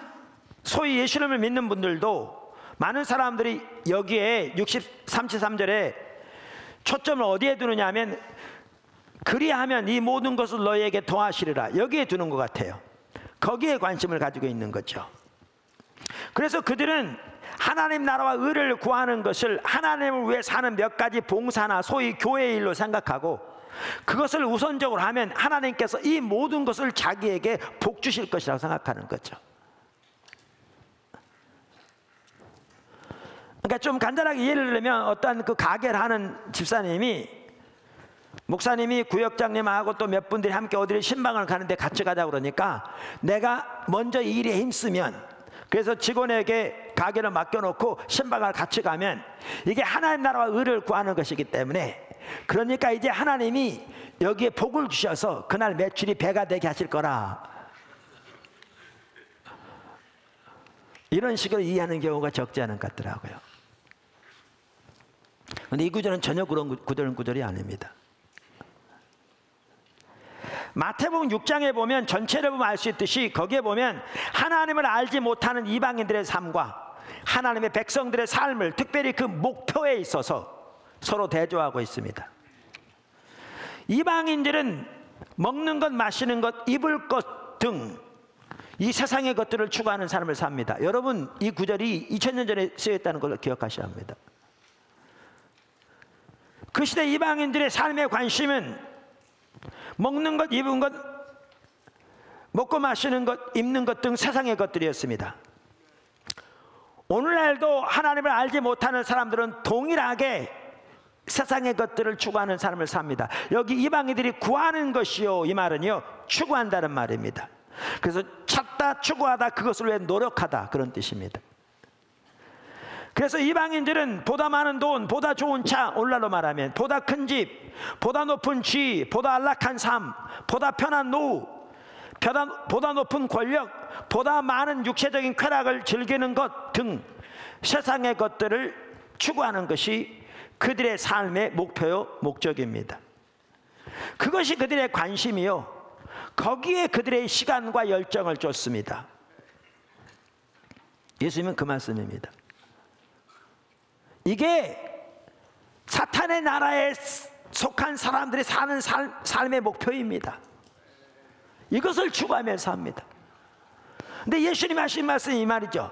소위 예수님을 믿는 분들도 많은 사람들이 여기에 33절에 초점을 어디에 두느냐 하면 그리하면 이 모든 것을 너희에게 더하시리라, 여기에 두는 것 같아요. 거기에 관심을 가지고 있는 거죠. 그래서 그들은 하나님 나라와 의를 구하는 것을 하나님을 위해 사는 몇 가지 봉사나 소위 교회의 일로 생각하고 그것을 우선적으로 하면 하나님께서 이 모든 것을 자기에게 복 주실 것이라고 생각하는 거죠. 그러니까 좀 간단하게 예를 들면 어떤 그 가게를 하는 집사님이 목사님이 구역장님하고 또 몇 분들이 함께 어디를 신방을 가는데 같이 가자고 그러니까 내가 먼저 이 일에 힘쓰면, 그래서 직원에게 가게를 맡겨놓고 신방을 같이 가면 이게 하나님 나라와 의를 구하는 것이기 때문에, 그러니까 이제 하나님이 여기에 복을 주셔서 그날 매출이 배가 되게 하실 거라, 이런 식으로 이해하는 경우가 적지 않은 것 같더라고요. 그런데 이 구절은 전혀 그런 구절이 아닙니다. 마태복음 6장에 보면 전체를 보면 알 수 있듯이 거기에 보면 하나님을 알지 못하는 이방인들의 삶과 하나님의 백성들의 삶을, 특별히 그 목표에 있어서 서로 대조하고 있습니다. 이방인들은 먹는 것, 마시는 것, 입을 것 등 이 세상의 것들을 추구하는 삶을 삽니다. 여러분, 이 구절이 2000년 전에 쓰였다는 걸 기억하셔야 합니다. 그 시대 이방인들의 삶의 관심은 먹는 것, 입은 것, 먹고 마시는 것, 입는 것 등 세상의 것들이었습니다. 오늘날도 하나님을 알지 못하는 사람들은 동일하게 세상의 것들을 추구하는 삶을 삽니다. 여기 이방인들이 구하는 것이요, 이 말은요 추구한다는 말입니다. 그래서 찾다, 추구하다, 그것을 위해 노력하다, 그런 뜻입니다. 그래서 이방인들은 보다 많은 돈, 보다 좋은 차, 오늘날로 말하면 보다 큰 집, 보다 높은 지위, 보다 안락한 삶, 보다 편한 노후, 보다 높은 권력, 보다 많은 육체적인 쾌락을 즐기는 것 등 세상의 것들을 추구하는 것이 그들의 삶의 목표요, 목적입니다. 그것이 그들의 관심이요, 거기에 그들의 시간과 열정을 쫓습니다. 예수님은 그 말씀입니다. 이게 사탄의 나라에 속한 사람들이 사는 삶의 목표입니다. 이것을 추구하면서 합니다. 근데 예수님이 하신 말씀이 이 말이죠.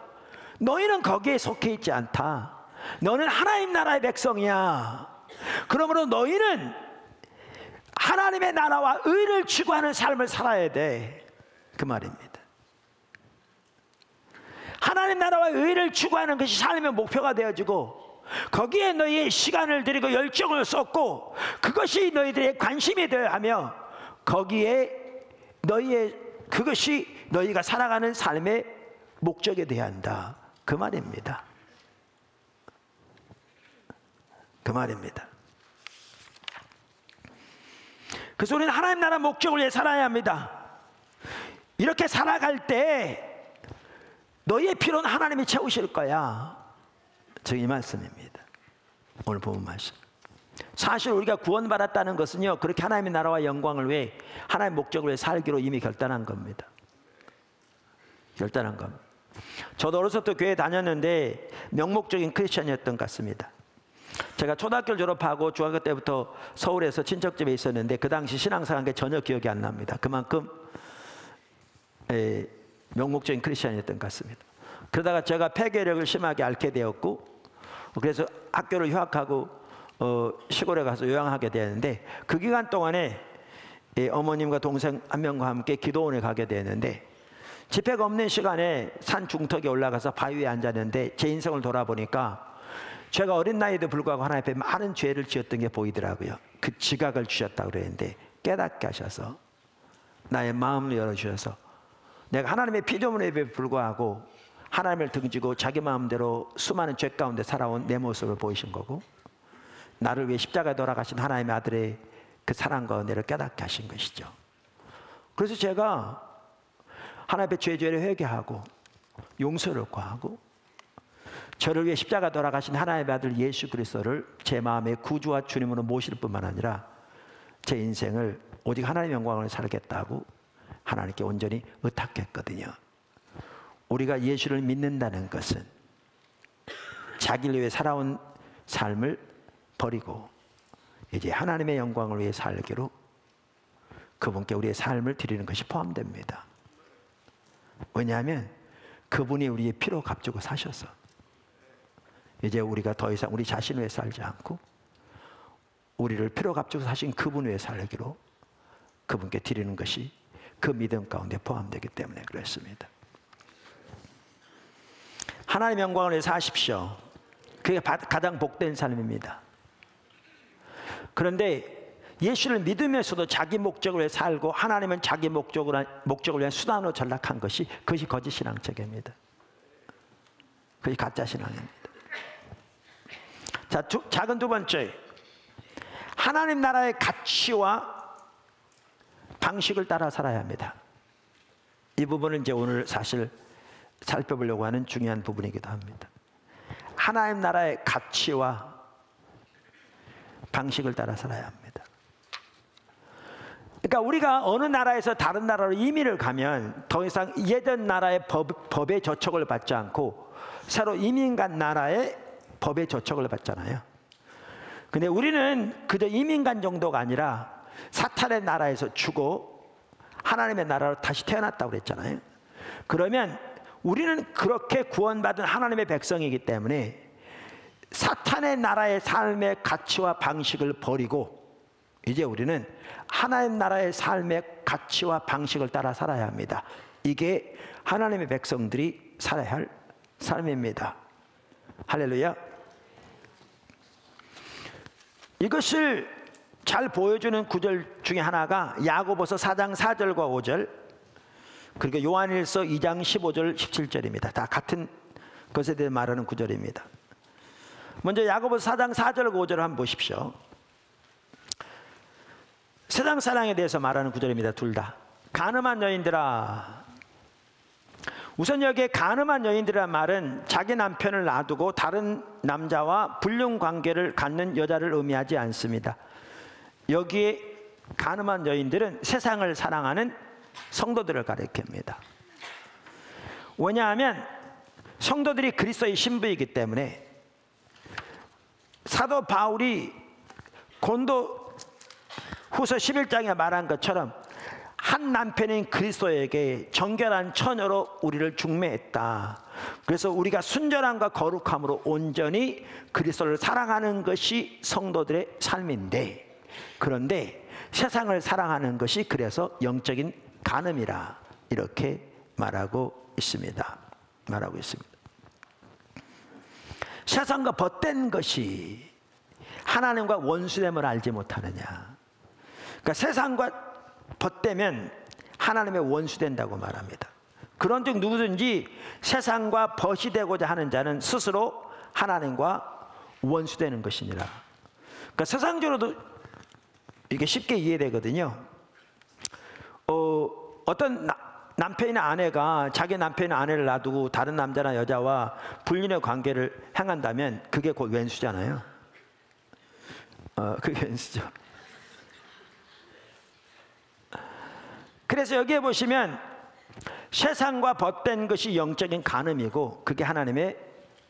너희는 거기에 속해 있지 않다. 너는 하나님 나라의 백성이야. 그러므로 너희는 하나님의 나라와 의를 추구하는 삶을 살아야 돼, 그 말입니다. 하나님 나라와 의를 추구하는 것이 삶의 목표가 되어지고 거기에 너희의 시간을 들이고 열정을 쏟고 그것이 너희들의 관심이 되어야 하며 거기에 그것이 너희가 살아가는 삶의 목적이 되어야 한다, 그 말입니다. 그 말입니다. 그래서 우리는 하나님 나라 목적을 위해 살아야 합니다. 이렇게 살아갈 때 너희의 필요는 하나님이 채우실 거야, 저 이 말씀입니다. 오늘 본 말씀. 사실 우리가 구원받았다는 것은요, 그렇게 하나님의 나라와 영광을 위해 하나님의 목적을 위해 살기로 이미 결단한 겁니다. 결단한 겁니다. 저도 어렸을 때 교회 다녔는데 명목적인 크리스천이었던 것 같습니다. 제가 초등학교를 졸업하고 중학교 때부터 서울에서 친척집에 있었는데 그 당시 신앙생활한 게 전혀 기억이 안 납니다. 그만큼 명목적인 크리스천이었던 것 같습니다. 그러다가 제가 폐결핵을 심하게 앓게 되었고, 그래서 학교를 휴학하고 시골에 가서 요양하게 되었는데, 그 기간 동안에 어머님과 동생 한 명과 함께 기도원에 가게 되었는데, 집회가 없는 시간에 산 중턱에 올라가서 바위에 앉았는데 제 인생을 돌아보니까 제가 어린 나이에도 불구하고 하나님 앞에 많은 죄를 지었던 게 보이더라고요. 그 지각을 주셨다고 그랬는데 깨닫게 하셔서 나의 마음을 열어주셔서 내가 하나님의 피조물에 불구하고 하나님을 등지고 자기 마음대로 수많은 죄 가운데 살아온 내 모습을 보이신 거고, 나를 위해 십자가에 돌아가신 하나님의 아들의 그 사랑과 은혜를 깨닫게 하신 것이죠. 그래서 제가 하나님 앞에 죄를 회개하고 용서를 구하고 저를 위해 십자가 돌아가신 하나님의 아들 예수 그리스도를 제 마음의 구주와 주님으로 모실 뿐만 아니라 제 인생을 오직 하나님의 영광을 살겠다고 하나님께 온전히 의탁했거든요. 우리가 예수를 믿는다는 것은 자기를 위해 살아온 삶을 버리고 이제 하나님의 영광을 위해 살기로 그분께 우리의 삶을 드리는 것이 포함됩니다. 왜냐하면 그분이 우리의 피로 값주고 사셔서 이제 우리가 더 이상 우리 자신 위해 살지 않고 우리를 피로 값주고 사신 그분 위해 살기로 그분께 드리는 것이 그 믿음 가운데 포함되기 때문에 그렇습니다. 하나님의 영광을 위해 사십시오. 그게 가장 복된 삶입니다. 그런데 예수를 믿으면서도 자기 목적을 위해 살고 하나님은 자기 목적을 위한 수단으로 전락한 것이, 그것이 거짓 신앙체계입니다. 그것이 가짜 신앙입니다. 자, 작은 두 번째, 하나님 나라의 가치와 방식을 따라 살아야 합니다. 이 부분은 이제 오늘 사실 살펴보려고 하는 중요한 부분이기도 합니다. 하나님 나라의 가치와 방식을 따라 살아야 합니다. 그러니까 우리가 어느 나라에서 다른 나라로 이민을 가면 더 이상 예전 나라의 법의 저촉을 받지 않고 새로 이민 간 나라의 법의 저촉을 받잖아요. 근데 우리는 그저 이민 간 정도가 아니라 사탄의 나라에서 죽어 하나님의 나라로 다시 태어났다고 그랬잖아요. 그러면 우리는 그렇게 구원받은 하나님의 백성이기 때문에 사탄의 나라의 삶의 가치와 방식을 버리고 이제 우리는 하나님 나라의 삶의 가치와 방식을 따라 살아야 합니다. 이게 하나님의 백성들이 살아야 할 삶입니다. 할렐루야. 이것을 잘 보여주는 구절 중에 하나가 야고보서 4장 4절과 5절, 그리고 요한일서 2장 15절 17절입니다. 다 같은 것에 대해 말하는 구절입니다. 먼저 야고보서 4장 4절과 5절을 한번 보십시오. 세상 사랑에 대해서 말하는 구절입니다. 둘 다. 간음한 여인들아. 우선 여기에 간음한 여인들이란 말은 자기 남편을 놔두고 다른 남자와 불륜 관계를 갖는 여자를 의미하지 않습니다. 여기에 간음한 여인들은 세상을 사랑하는 성도들을 가리킵니다. 왜냐하면 성도들이 그리스도의 신부이기 때문에 사도 바울이 고린도 후서 11장에 말한 것처럼 한 남편인 그리스도에게 정결한 처녀로 우리를 중매했다. 그래서 우리가 순전함과 거룩함으로 온전히 그리스도를 사랑하는 것이 성도들의 삶인데, 그런데 세상을 사랑하는 것이 그래서 영적인 간음이라 이렇게 말하고 있습니다. 세상과 벗된 것이 하나님과 원수됨을 알지 못하느냐. 그러니까 세상과 벗되면 하나님의 원수된다고 말합니다. 그런즉 누구든지 세상과 벗이 되고자 하는 자는 스스로 하나님과 원수되는 것이니라. 그러니까 세상적으로도 이게 쉽게 이해되거든요. 어떤 남편이나 아내가 자기 남편이나 아내를 놔두고 다른 남자나 여자와 불륜의 관계를 행한다면 그게 곧 왼수잖아요. 그게 왼수죠. 그래서 여기에 보시면 세상과 벗된 것이 영적인 간음이고 그게 하나님의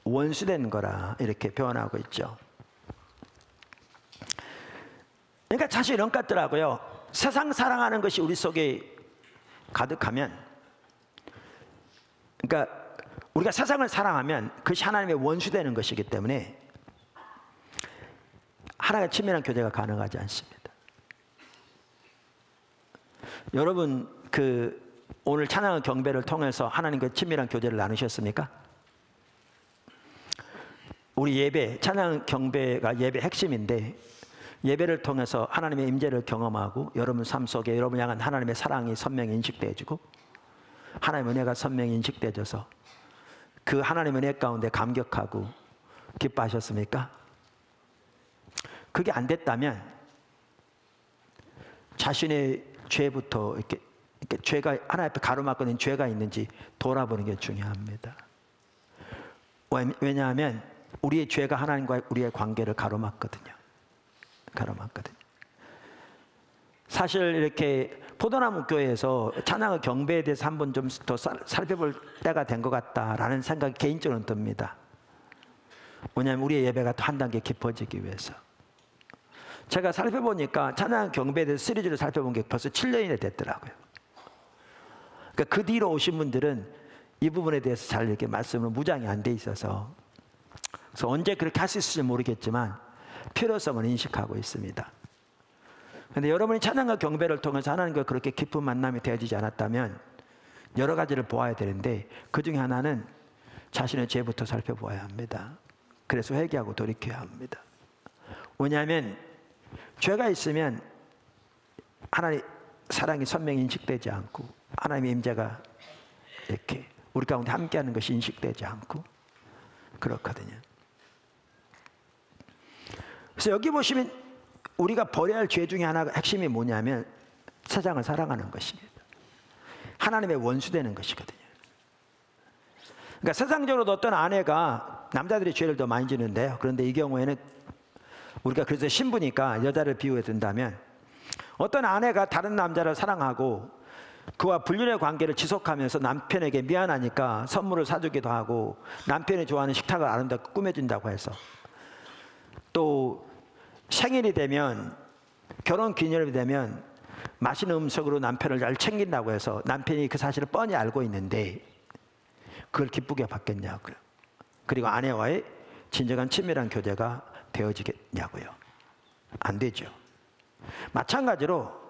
원수된 거라 이렇게 표현하고 있죠. 그러니까 사실 이런 것 같더라고요. 세상 사랑하는 것이 우리 속에 가득하면, 그러니까 우리가 세상을 사랑하면 그것이 하나님의 원수되는 것이기 때문에 하나님과 친밀한 교제가 가능하지 않습니다. 여러분 오늘 찬양 경배를 통해서 하나님과 친밀한 교제를 나누셨습니까? 우리 예배, 찬양 경배가 예배 핵심인데 예배를 통해서 하나님의 임재를 경험하고 여러분 삶 속에 여러분 향한 하나님의 사랑이 선명히 인식되어지고 하나님의 은혜가 선명히 인식되어져서 그 하나님의 은혜 가운데 감격하고 기뻐하셨습니까? 그게 안 됐다면 자신의 죄부터 이렇게 죄가 하나님 앞에 가로막고 있는 죄가 있는지 돌아보는 게 중요합니다. 왜냐하면 우리의 죄가 하나님과 우리의 관계를 가로막거든요. 사실 이렇게 포도나무 교회에서 찬양의 경배에 대해서 한번 좀 더 살펴볼 때가 된 것 같다라는 생각이 개인적으로 듭니다. 왜냐하면 우리의 예배가 또 한 단계 깊어지기 위해서. 제가 살펴보니까 찬양 경배에 대해서 시리즈를 살펴본 게 벌써 7년이나 됐더라고요. 그러니까 그 뒤로 오신 분들은 이 부분에 대해서 잘 이렇게 말씀으로 무장이 안 돼 있어서 그래서 언제 그렇게 할 수 있을지 모르겠지만 필요성을 인식하고 있습니다. 그런데 여러분이 찬양과 경배를 통해서 하나님과 그렇게 깊은 만남이 되어지지 않았다면 여러 가지를 보아야 되는데 그 중에 하나는 자신의 죄부터 살펴보아야 합니다. 그래서 회개하고 돌이켜야 합니다. 왜냐하면 죄가 있으면 하나님의 사랑이 선명히 인식되지 않고 하나님의 임재가 이렇게 우리 가운데 함께하는 것이 인식되지 않고 그렇거든요. 그래서 여기 보시면 우리가 버려야 할 죄 중에 하나가 핵심이 뭐냐면 세상을 사랑하는 것입니다. 하나님의 원수되는 것이거든요. 그러니까 세상적으로도 어떤 아내가 남자들이 죄를 더 많이 지는데요. 그런데 이 경우에는 우리가 그래서 신부니까 여자를 비유해 둔다면 어떤 아내가 다른 남자를 사랑하고 그와 불륜의 관계를 지속하면서 남편에게 미안하니까 선물을 사주기도 하고 남편이 좋아하는 식탁을 아름답게 꾸며준다고 해서 또 생일이 되면 결혼 기념일이 되면 맛있는 음식으로 남편을 잘 챙긴다고 해서 남편이 그 사실을 뻔히 알고 있는데 그걸 기쁘게 받겠냐고요. 그리고 아내와의 진정한 친밀한 교제가 되어지겠냐고요. 안 되죠. 마찬가지로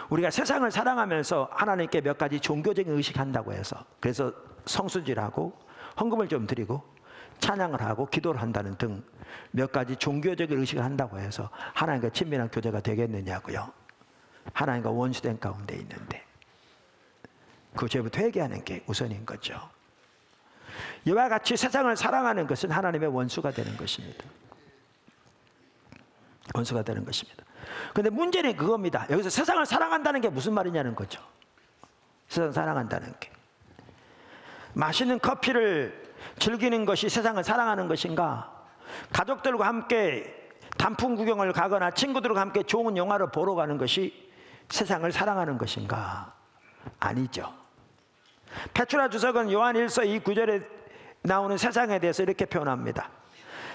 우리가 세상을 사랑하면서 하나님께 몇 가지 종교적인 의식한다고 해서 그래서 성수질하고 헌금을 좀 드리고 찬양을 하고 기도를 한다는 등 몇 가지 종교적인 의식을 한다고 해서 하나님과 친밀한 교제가 되겠느냐고요. 하나님과 원수된 가운데 있는데 그 죄부터 회개하는 게 우선인 거죠. 이와 같이 세상을 사랑하는 것은 하나님의 원수가 되는 것입니다. 원수가 되는 것입니다. 그런데 문제는 그겁니다. 여기서 세상을 사랑한다는 게 무슨 말이냐는 거죠. 세상을 사랑한다는 게 맛있는 커피를 즐기는 것이 세상을 사랑하는 것인가? 가족들과 함께 단풍 구경을 가거나 친구들과 함께 좋은 영화를 보러 가는 것이 세상을 사랑하는 것인가? 아니죠. 페트라 주석은 요한 1서 이 9절에 나오는 세상에 대해서 이렇게 표현합니다.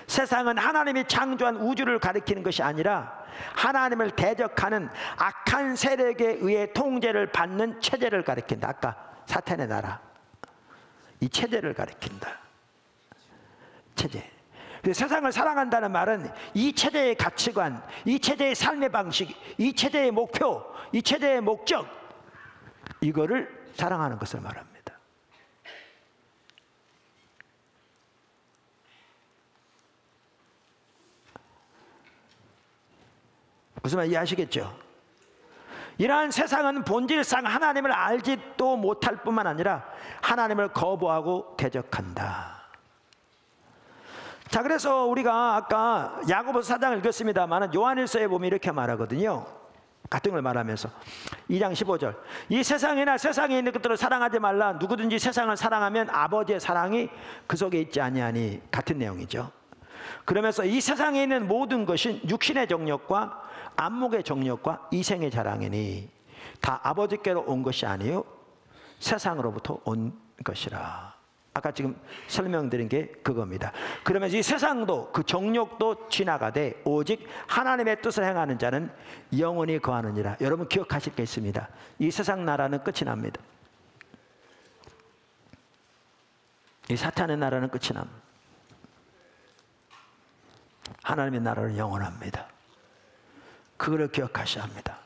세상은 하나님이 창조한 우주를 가리키는 것이 아니라 하나님을 대적하는 악한 세력에 의해 통제를 받는 체제를 가리킨다. 아까 사탄의 나라, 이 체제를 가리킨다. 체제. 세상을 사랑한다는 말은 이 체제의 가치관, 이 체제의 삶의 방식, 이 체제의 목표, 이 체제의 목적, 이거를 사랑하는 것을 말합니다. 무슨 말 이해하시겠죠? 이러한 세상은 본질상 하나님을 알지도 못할 뿐만 아니라 하나님을 거부하고 대적한다. 자, 그래서 우리가 아까 야고보서 4장을 읽었습니다만 요한일서에 보면 이렇게 말하거든요. 같은 걸 말하면서 2장 15절 이 세상이나 세상에 있는 것들을 사랑하지 말라. 누구든지 세상을 사랑하면 아버지의 사랑이 그 속에 있지 아니하니. 같은 내용이죠. 그러면서 이 세상에 있는 모든 것은 육신의 정욕과 안목의 정욕과 이생의 자랑이니 다 아버지께로 온 것이 아니요 세상으로부터 온 것이라. 아까 지금 설명드린 게 그겁니다. 그러면서 이 세상도 그 정욕도 지나가되 오직 하나님의 뜻을 행하는 자는 영원히 거하느니라. 여러분 기억하실 게 있습니다. 이 세상 나라는 끝이 납니다. 이 사탄의 나라는 끝이 납니다. 하나님의 나라는 영원합니다. 그거를 기억하셔야 합니다.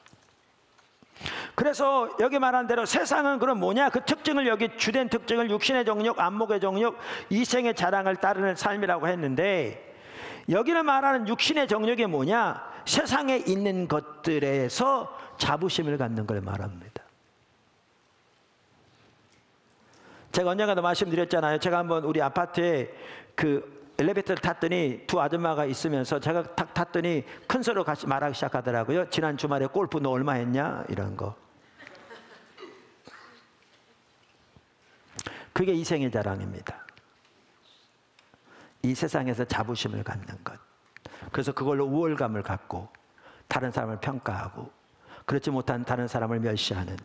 그래서 여기 말한 대로 세상은 그럼 뭐냐? 그 특징을 여기 주된 특징을 육신의 정욕, 안목의 정욕, 이생의 자랑을 따르는 삶이라고 했는데 여기는 말하는 육신의 정욕이 뭐냐? 세상에 있는 것들에서 자부심을 갖는 걸 말합니다. 제가 언젠가도 말씀드렸잖아요. 제가 한번 우리 아파트에 그 엘리베이터를 탔더니 두 아줌마가 있으면서 제가 탁 탔더니 큰 소리로 같이 말하기 시작하더라고요. 지난 주말에 골프 너 얼마 했냐? 이런 거. 그게 이생의 자랑입니다. 이 세상에서 자부심을 갖는 것. 그래서 그걸로 우월감을 갖고 다른 사람을 평가하고 그렇지 못한 다른 사람을 멸시하는,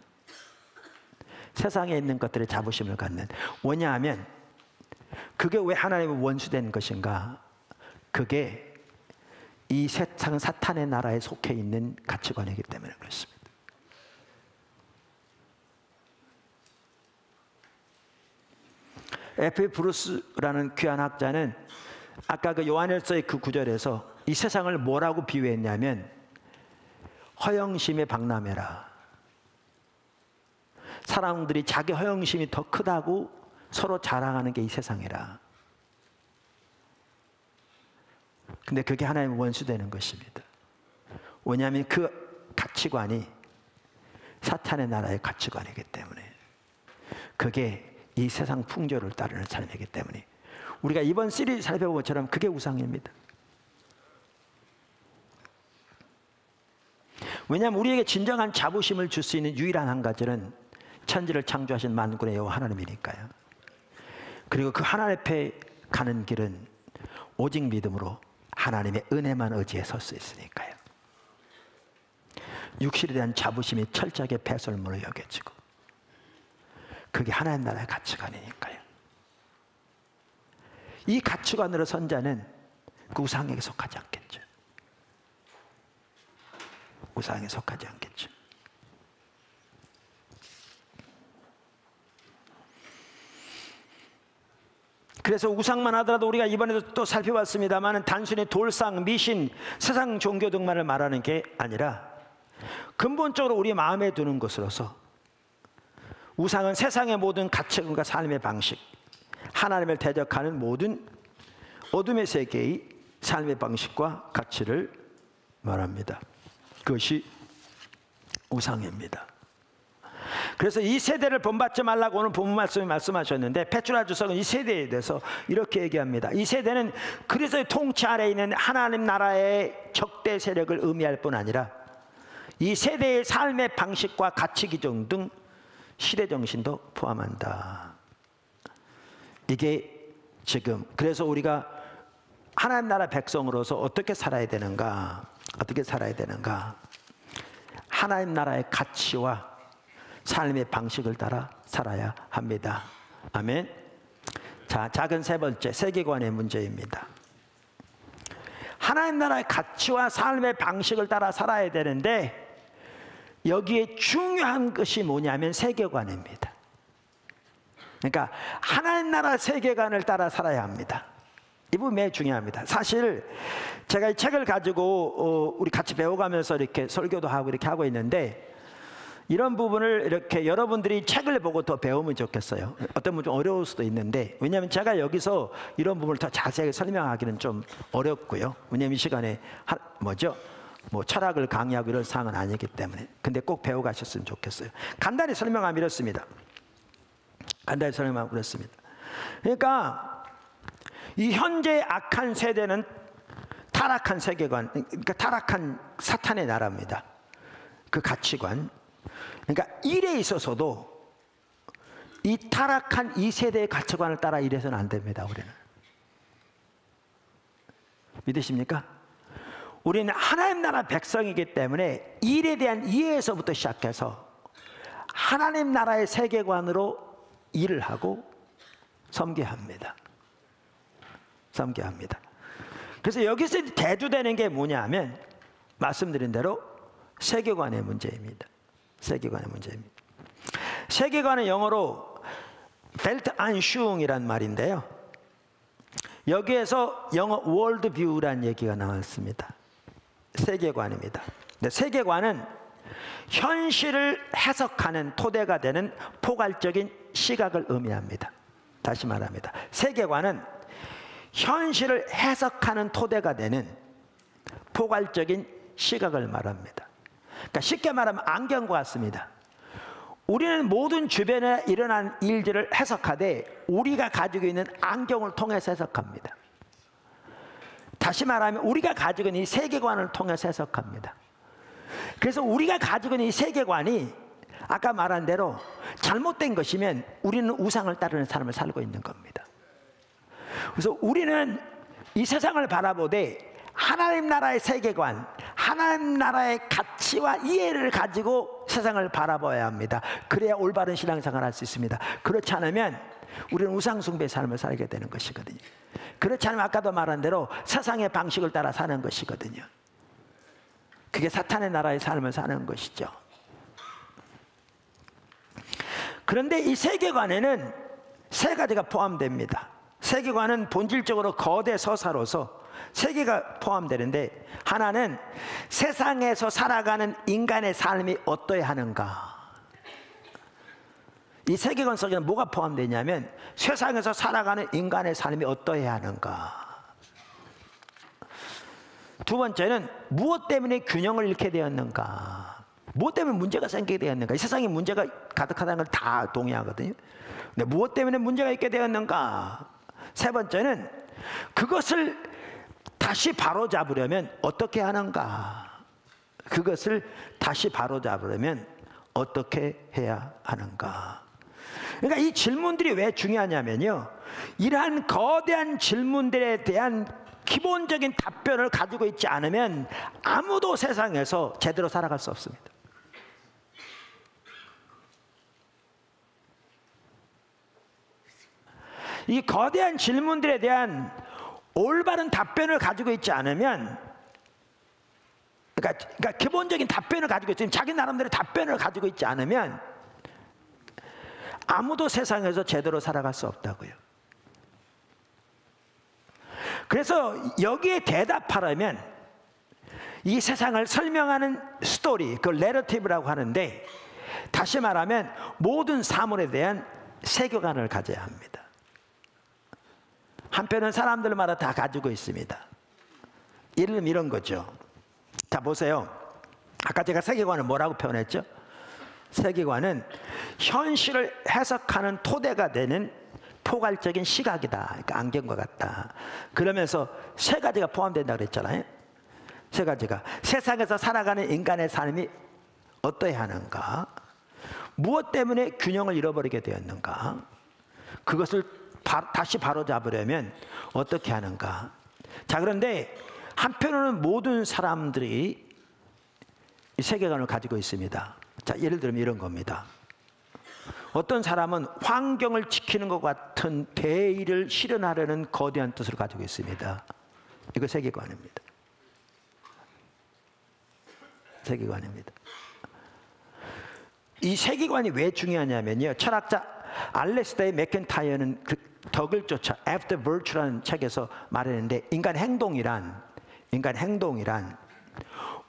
세상에 있는 것들에 자부심을 갖는. 왜냐하면 그게 왜 하나님의 원수된 것인가? 그게 이 세상 사탄의 나라에 속해 있는 가치관이기 때문에 그렇습니다. F. 브루스라는 귀한 학자는 아까 그 요한일서의 그 구절에서 이 세상을 뭐라고 비유했냐면 허영심의 박람회라. 사람들이 자기 허영심이 더 크다고 서로 자랑하는 게 이 세상이라. 근데 그게 하나님의 원수되는 것입니다. 왜냐하면 그 가치관이 사탄의 나라의 가치관이기 때문에, 그게 이 세상 풍조를 따르는 삶이기 때문에, 우리가 이번 시리즈 살펴본 것처럼 그게 우상입니다. 왜냐하면 우리에게 진정한 자부심을 줄 수 있는 유일한 한 가지는 천지를 창조하신 만군의 여호와 하나님이니까요. 그리고 그 하나님 앞에 가는 길은 오직 믿음으로 하나님의 은혜만 의지해 설 수 있으니까요. 육신에 대한 자부심이 철저하게 배설물로 여겨지고, 그게 하나님 나라의 가치관이니까요. 이 가치관으로 선 자는 그 우상에게 속하지 않겠죠. 우상에 속하지 않겠죠. 그래서 우상만 하더라도 우리가 이번에도 또 살펴봤습니다만 단순히 돌상, 미신, 세상 종교 등만을 말하는 게 아니라 근본적으로 우리 마음에 두는 것으로서 우상은 세상의 모든 가치관과 삶의 방식, 하나님을 대적하는 모든 어둠의 세계의 삶의 방식과 가치를 말합니다. 그것이 우상입니다. 그래서 이 세대를 본받지 말라고 오늘 본문 말씀에 말씀하셨는데, 페트라 주석은 이 세대에 대해서 이렇게 얘기합니다. 이 세대는 그리스도의 통치 아래에 있는 하나님 나라의 적대 세력을 의미할 뿐 아니라 이 세대의 삶의 방식과 가치 기준 등 시대 정신도 포함한다. 이게 지금, 그래서 우리가 하나님 나라 백성으로서 어떻게 살아야 되는가? 어떻게 살아야 되는가? 하나님 나라의 가치와 삶의 방식을 따라 살아야 합니다. 아멘. 자, 작은 세 번째, 세계관의 문제입니다. 하나님 나라의 가치와 삶의 방식을 따라 살아야 되는데, 여기에 중요한 것이 뭐냐면 세계관입니다. 그러니까 하나님 나라 세계관을 따라 살아야 합니다. 이 부분이 매우 중요합니다. 사실 제가 이 책을 가지고 우리 같이 배워가면서 이렇게 설교도 하고 이렇게 하고 있는데, 이런 부분을 이렇게 여러분들이 책을 보고 더 배우면 좋겠어요. 어떤 분은 좀 어려울 수도 있는데, 왜냐하면 제가 여기서 이런 부분을 더 자세하게 설명하기는 좀 어렵고요. 왜냐하면 이 시간에 뭐 철학을 강의하고 이런 사항은 아니기 때문에. 근데 꼭 배워가셨으면 좋겠어요. 간단히 설명하면 이렇습니다. 간단히 설명하면 그렇습니다. 그러니까 이 현재 악한 세대는 타락한 세계관, 그러니까 타락한 사탄의 나라입니다. 그 가치관. 그러니까 일에 있어서도 이 타락한 이 세대의 가치관을 따라 일해서는 안 됩니다. 우리는. 믿으십니까? 우리는 하나님 나라 백성이기 때문에 일에 대한 이해에서부터 시작해서 하나님 나라의 세계관으로 일을 하고 섬겨야 합니다. 섬겨야 합니다. 그래서 여기서 대두되는 게 뭐냐면 말씀드린 대로 세계관의 문제입니다. 세계관의 문제입니다. 세계관은 영어로 벨트안슈응이란 말인데요. 여기에서 영어 월드뷰라는 얘기가 나왔습니다. 세계관입니다. 근데 세계관은 현실을 해석하는 토대가 되는 포괄적인 시각을 의미합니다. 다시 말합니다. 세계관은 현실을 해석하는 토대가 되는 포괄적인 시각을 말합니다. 그러니까 쉽게 말하면 안경과 같습니다. 우리는 모든 주변에 일어난 일들을 해석하되 우리가 가지고 있는 안경을 통해서 해석합니다. 다시 말하면 우리가 가지고 있는 이 세계관을 통해서 해석합니다. 그래서 우리가 가지고 있는 이 세계관이 아까 말한 대로 잘못된 것이면 우리는 우상을 따르는 삶을 살고 있는 겁니다. 그래서 우리는 이 세상을 바라보되 하나님 나라의 세계관, 하나님 나라의 가치와 이해를 가지고 세상을 바라봐야 합니다. 그래야 올바른 신앙생활을 할 수 있습니다. 그렇지 않으면 우리는 우상숭배의 삶을 살게 되는 것이거든요. 그렇지 않으면 아까도 말한 대로 세상의 방식을 따라 사는 것이거든요. 그게 사탄의 나라의 삶을 사는 것이죠. 그런데 이 세계관에는 세 가지가 포함됩니다. 세계관은 본질적으로 거대 서사로서 세 개가 포함되는데, 하나는 세상에서 살아가는 인간의 삶이 어떠해야 하는가. 이 세계관 속에는 뭐가 포함되냐면 세상에서 살아가는 인간의 삶이 어떠해야 하는가. 두 번째는 무엇 때문에 균형을 잃게 되었는가. 무엇 때문에 문제가 생기게 되었는가. 이 세상에 문제가 가득하다는 걸 다 동의하거든요. 근데 무엇 때문에 문제가 있게 되었는가. 세 번째는 그것을 다시 바로잡으려면 어떻게 하는가. 그것을 다시 바로잡으려면 어떻게 해야 하는가. 그러니까 이 질문들이 왜 중요하냐면요, 이러한 거대한 질문들에 대한 기본적인 답변을 가지고 있지 않으면 아무도 세상에서 제대로 살아갈 수 없습니다. 이 거대한 질문들에 대한 올바른 답변을 가지고 있지 않으면, 그러니까 기본적인 답변을 가지고 있으면, 자기 나름대로 답변을 가지고 있지 않으면 아무도 세상에서 제대로 살아갈 수 없다고요. 그래서 여기에 대답하려면 이 세상을 설명하는 스토리, 그걸 내러티브라고 하는데, 다시 말하면 모든 사물에 대한 세계관을 가져야 합니다. 한편은 사람들마다 다 가지고 있습니다. 예를 들면 이런 거죠. 자, 보세요. 아까 제가 세계관을 뭐라고 표현했죠? 세계관은 현실을 해석하는 토대가 되는 포괄적인 시각이다. 그러니까 안경과 같다. 그러면서 세 가지가 포함된다고 그랬잖아요. 세 가지가 세상에서 살아가는 인간의 삶이 어떠해야 하는가, 무엇 때문에 균형을 잃어버리게 되었는가, 그것을 다시 바로잡으려면 어떻게 하는가. 자, 그런데 한편으로는 모든 사람들이 이 세계관을 가지고 있습니다. 자, 예를 들면 이런 겁니다. 어떤 사람은 환경을 지키는 것 같은 대의를 실현하려는 거대한 뜻을 가지고 있습니다. 이거 세계관입니다. 세계관입니다. 이 세계관이 왜 중요하냐면요, 철학자 알래스타의 맥켄타이어는 그 덕을 쫓아 After Virtue라는 책에서 말했는데, 인간 행동이란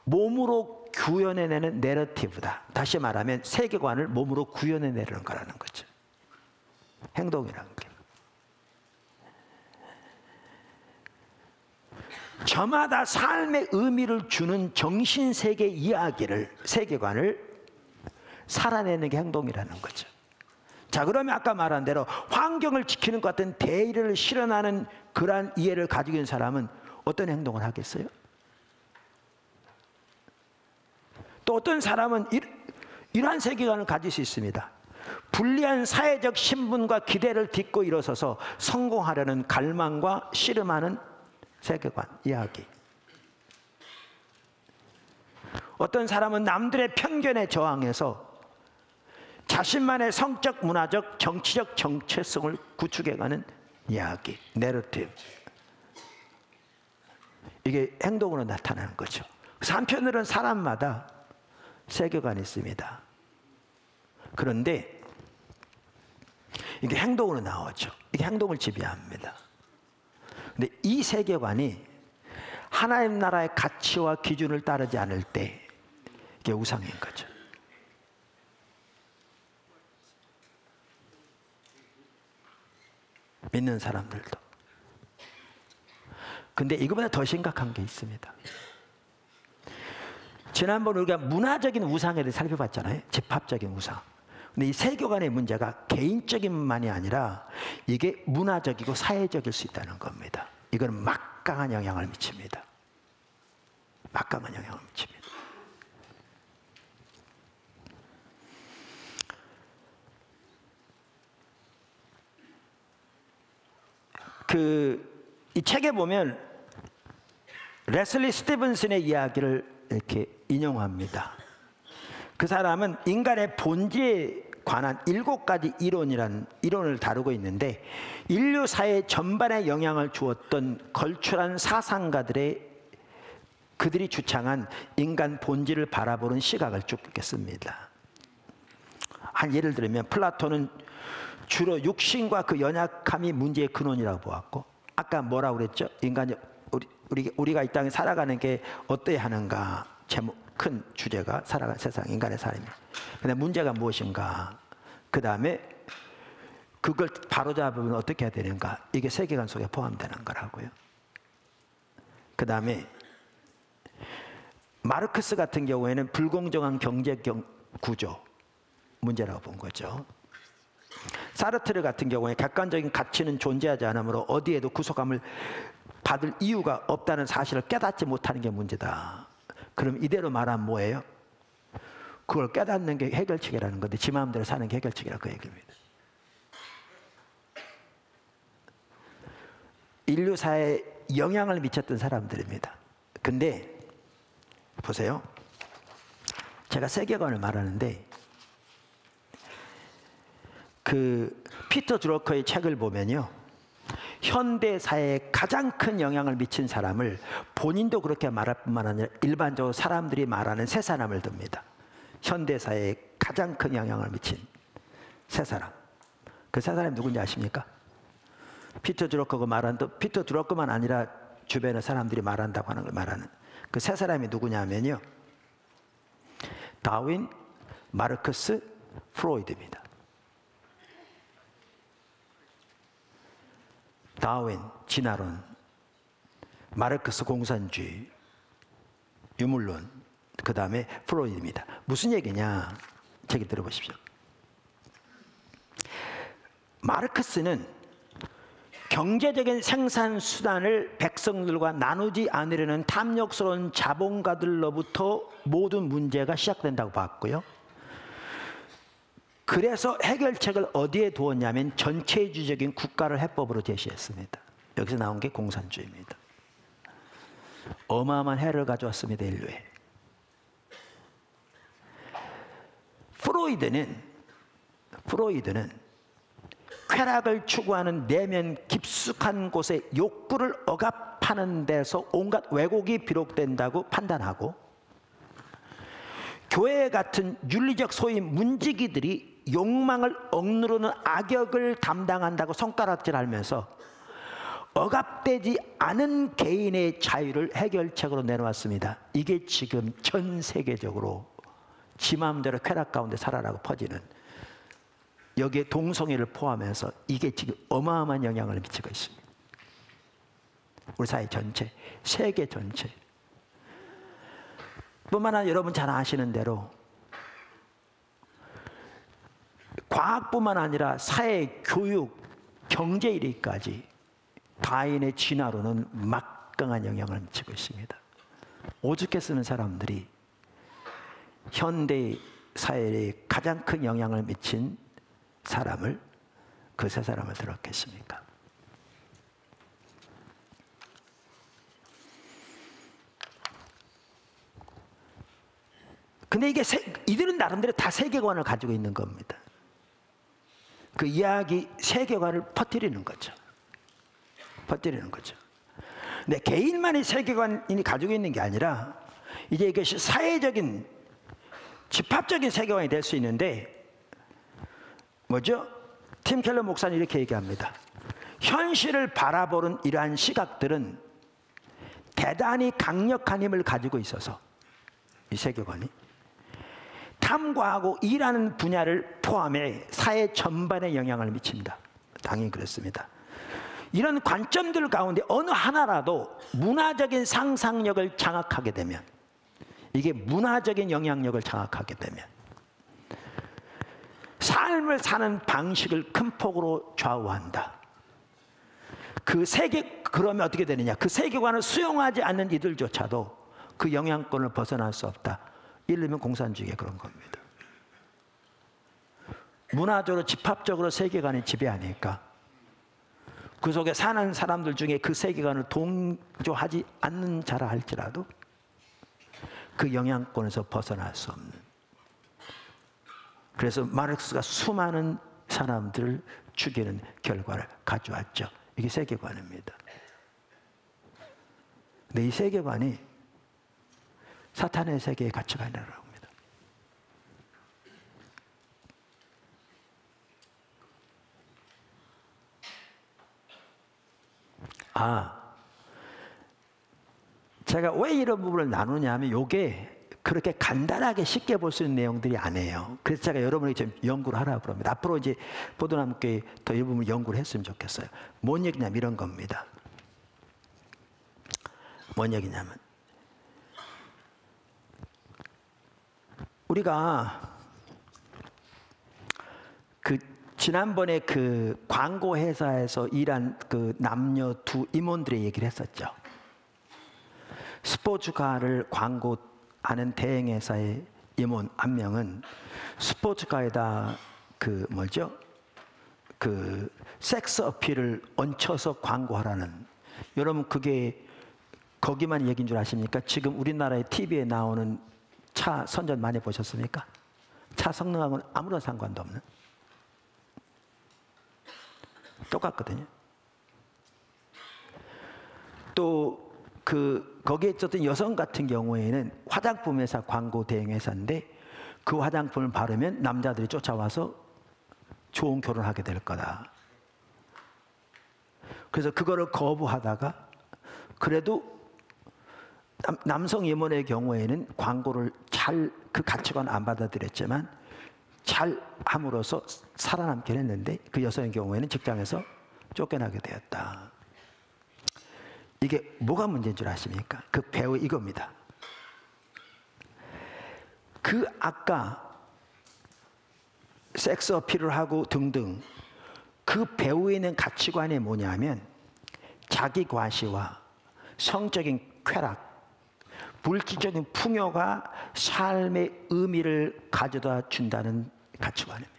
몸으로 구현해내는 내러티브다. 다시 말하면 세계관을 몸으로 구현해내는 거라는 거죠. 행동이라는 게. 저마다 삶의 의미를 주는 정신세계 이야기를, 세계관을 살아내는 게 행동이라는 거죠. 자, 그러면 아까 말한 대로 환경을 지키는 것 같은 대의를 실현하는 그러한 이해를 가지고 있는 사람은 어떤 행동을 하겠어요? 또 어떤 사람은 이러한 세계관을 가질 수 있습니다. 불리한 사회적 신분과 기대를 딛고 일어서서 성공하려는 갈망과 씨름하는 세계관, 이야기. 어떤 사람은 남들의 편견에 저항해서 자신만의 성적, 문화적, 정치적 정체성을 구축해가는 이야기, 내러티브. 이게 행동으로 나타나는 거죠. 그래서 한편으로는 사람마다 세계관이 있습니다. 그런데 이게 행동으로 나오죠. 이게 행동을 지배합니다. 근데 이 세계관이 하나님 나라의 가치와 기준을 따르지 않을 때 이게 우상인 거죠. 믿는 사람들도. 근데 이거보다 더 심각한 게 있습니다. 지난번 우리가 문화적인 우상에 대해 살펴봤잖아요. 집합적인 우상. 근데 이 세계관의 문제가 개인적인만이 아니라 이게 문화적이고 사회적일 수 있다는 겁니다. 이건 막강한 영향을 미칩니다. 막강한 영향을 미칩니다. 이 책에 보면 레슬리 스티븐슨의 이야기를 이렇게 인용합니다. 그 사람은 인간의 본질에 관한 7가지 이론을 다루고 있는데 인류 사회 전반에 영향을 주었던 걸출한 사상가들이 주창한 인간 본질을 바라보는 시각을 쭉 읽겠습니다. 한 예를 들면 플라톤은 주로 육신과 그 연약함이 문제의 근원이라고 보았고, 아까 뭐라고 그랬죠? 인간이 우리가 이 땅에 살아가는 게 어떠해야 하는가, 큰 주제가 살아가는 세상 인간의 삶이. 근데 문제가 무엇인가, 그 다음에 그걸 바로잡으면 어떻게 해야 되는가, 이게 세계관 속에 포함되는 거라고요. 그 다음에 마르크스 같은 경우에는 불공정한 경제 구조 문제라고 본 거죠. 사르트르 같은 경우에 객관적인 가치는 존재하지 않으므로 어디에도 구속감을 받을 이유가 없다는 사실을 깨닫지 못하는 게 문제다. 그럼 이대로 말하면 뭐예요? 그걸 깨닫는 게 해결책이라는 건데 지 마음대로 사는 게 해결책이라고 그 얘기입니다. 인류 사회에 영향을 미쳤던 사람들입니다. 근데 보세요. 제가 세계관을 말하는데 피터 드러커의 책을 보면요, 현대 사회에 가장 큰 영향을 미친 사람을 본인도 그렇게 말할 뿐만 아니라 일반적으로 사람들이 말하는 세 사람을 듭니다. 현대 사회에 가장 큰 영향을 미친 세 사람. 그 세 사람이 누군지 아십니까? 피터 드러커가 말하는, 피터 드러커만 아니라 주변의 사람들이 말한다고 하는 걸 말하는 그 세 사람이 누구냐면요, 다윈, 마르크스, 프로이드입니다. 다윈, 진화론, 마르크스 공산주의, 유물론, 그 다음에 프로이드입니다. 무슨 얘기냐? 저기 들어보십시오. 마르크스는 경제적인 생산수단을 백성들과 나누지 않으려는 탐욕스러운 자본가들로부터 모든 문제가 시작된다고 봤고요. 그래서 해결책을 어디에 두었냐면 전체주의적인 국가를 해법으로 제시했습니다. 여기서 나온 게 공산주의입니다. 어마어마한 해를 가져왔습니다, 인류에. 프로이드는 쾌락을 추구하는 내면 깊숙한 곳에 욕구를 억압하는 데서 온갖 왜곡이 비롯된다고 판단하고, 교회 같은 윤리적 소위 문지기들이 욕망을 억누르는 악역을 담당한다고 손가락질하면서 억압되지 않은 개인의 자유를 해결책으로 내놓았습니다. 이게 지금 전 세계적으로 지 마음대로 쾌락 가운데 살아라고 퍼지는, 여기에 동성애를 포함해서 이게 지금 어마어마한 영향을 미치고 있습니다. 우리 사회 전체, 세계 전체. 뿐만 아니라 여러분 잘 아시는 대로 과학뿐만 아니라 사회, 교육, 경제 이르기까지 다인의 진화론은 막강한 영향을 미치고 있습니다. 오죽해 쓰는 사람들이 현대 사회에 가장 큰 영향을 미친 사람을, 그 세 사람을 들었겠습니까? 근데 이들은 나름대로 다 세계관을 가지고 있는 겁니다. 그 이야기 세계관을 퍼뜨리는 거죠. 근데 개인만의 세계관이 가지고 있는 게 아니라 이제 이것이 사회적인, 집합적인 세계관이 될 수 있는데, 뭐죠? 팀 켈러 목사는 이렇게 얘기합니다. 현실을 바라보는 이러한 시각들은 대단히 강력한 힘을 가지고 있어서 이 세계관이 탐구하고 일하는 분야를 포함해 사회 전반에 영향을 미칩니다. 당연히 그렇습니다. 이런 관점들 가운데 어느 하나라도 문화적인 상상력을 장악하게 되면 이게 문화적인 영향력을 장악하게 되면 삶을 사는 방식을 큰 폭으로 좌우한다. 그러면 어떻게 되느냐? 그 세계관을 수용하지 않는 이들조차도 그 영향권을 벗어날 수 없다. 예를 들면 공산주의가 그런 겁니다. 문화적으로 집합적으로 세계관이 지배하니까 그 속에 사는 사람들 중에 그 세계관을 동조하지 않는 자라 할지라도 그 영향권에서 벗어날 수 없는. 그래서 마르크스가 수많은 사람들을 죽이는 결과를 가져왔죠. 이게 세계관입니다. 근데 이 세계관이 사탄의 세계의 가치관이라고 합니다. 제가 왜 이런 부분을 나누냐 하면 이게 그렇게 간단하게 쉽게 볼 수 있는 내용들이 아니에요. 그래서 제가 여러분에게 좀 연구를 하라고 그럽니다. 앞으로 이제 포도나무교회 더 이 부분을 연구를 했으면 좋겠어요. 뭔 얘기냐면 이런 겁니다. 뭔 얘기냐면 우리가 지난번에 그 광고 회사에서 일한 그 남녀 두 임원들의 얘기를 했었죠. 스포츠카를 광고하는 대행회사의 임원 한 명은 스포츠카에다 섹스 어필을 얹혀서 광고하라는. 여러분 그게 거기만 얘기인 줄 아십니까? 지금 우리나라의 TV에 나오는 차 선전 많이 보셨습니까? 차 성능하고는 아무런 상관도 없는. 똑같거든요. 또 거기에 있었던 여성 같은 경우에는 화장품 회사 광고 대행 회사인데 그 화장품을 바르면 남자들이 쫓아와서 좋은 결혼하게 될 거다. 그래서 그거를 거부하다가 그래도 남성 임원의 경우에는 광고를 그 가치관 안 받아들였지만 잘 함으로써 살아남긴 했는데 그 여성의 경우에는 직장에서 쫓겨나게 되었다. 이게 뭐가 문제인 줄 아십니까? 그 배우 이겁니다. 아까 섹스 어필을 하고 등등 그 배우에 있는 가치관이 뭐냐면 자기 과시와 성적인 쾌락, 물질적인 풍요가 삶의 의미를 가져다 준다는 가치관입니다.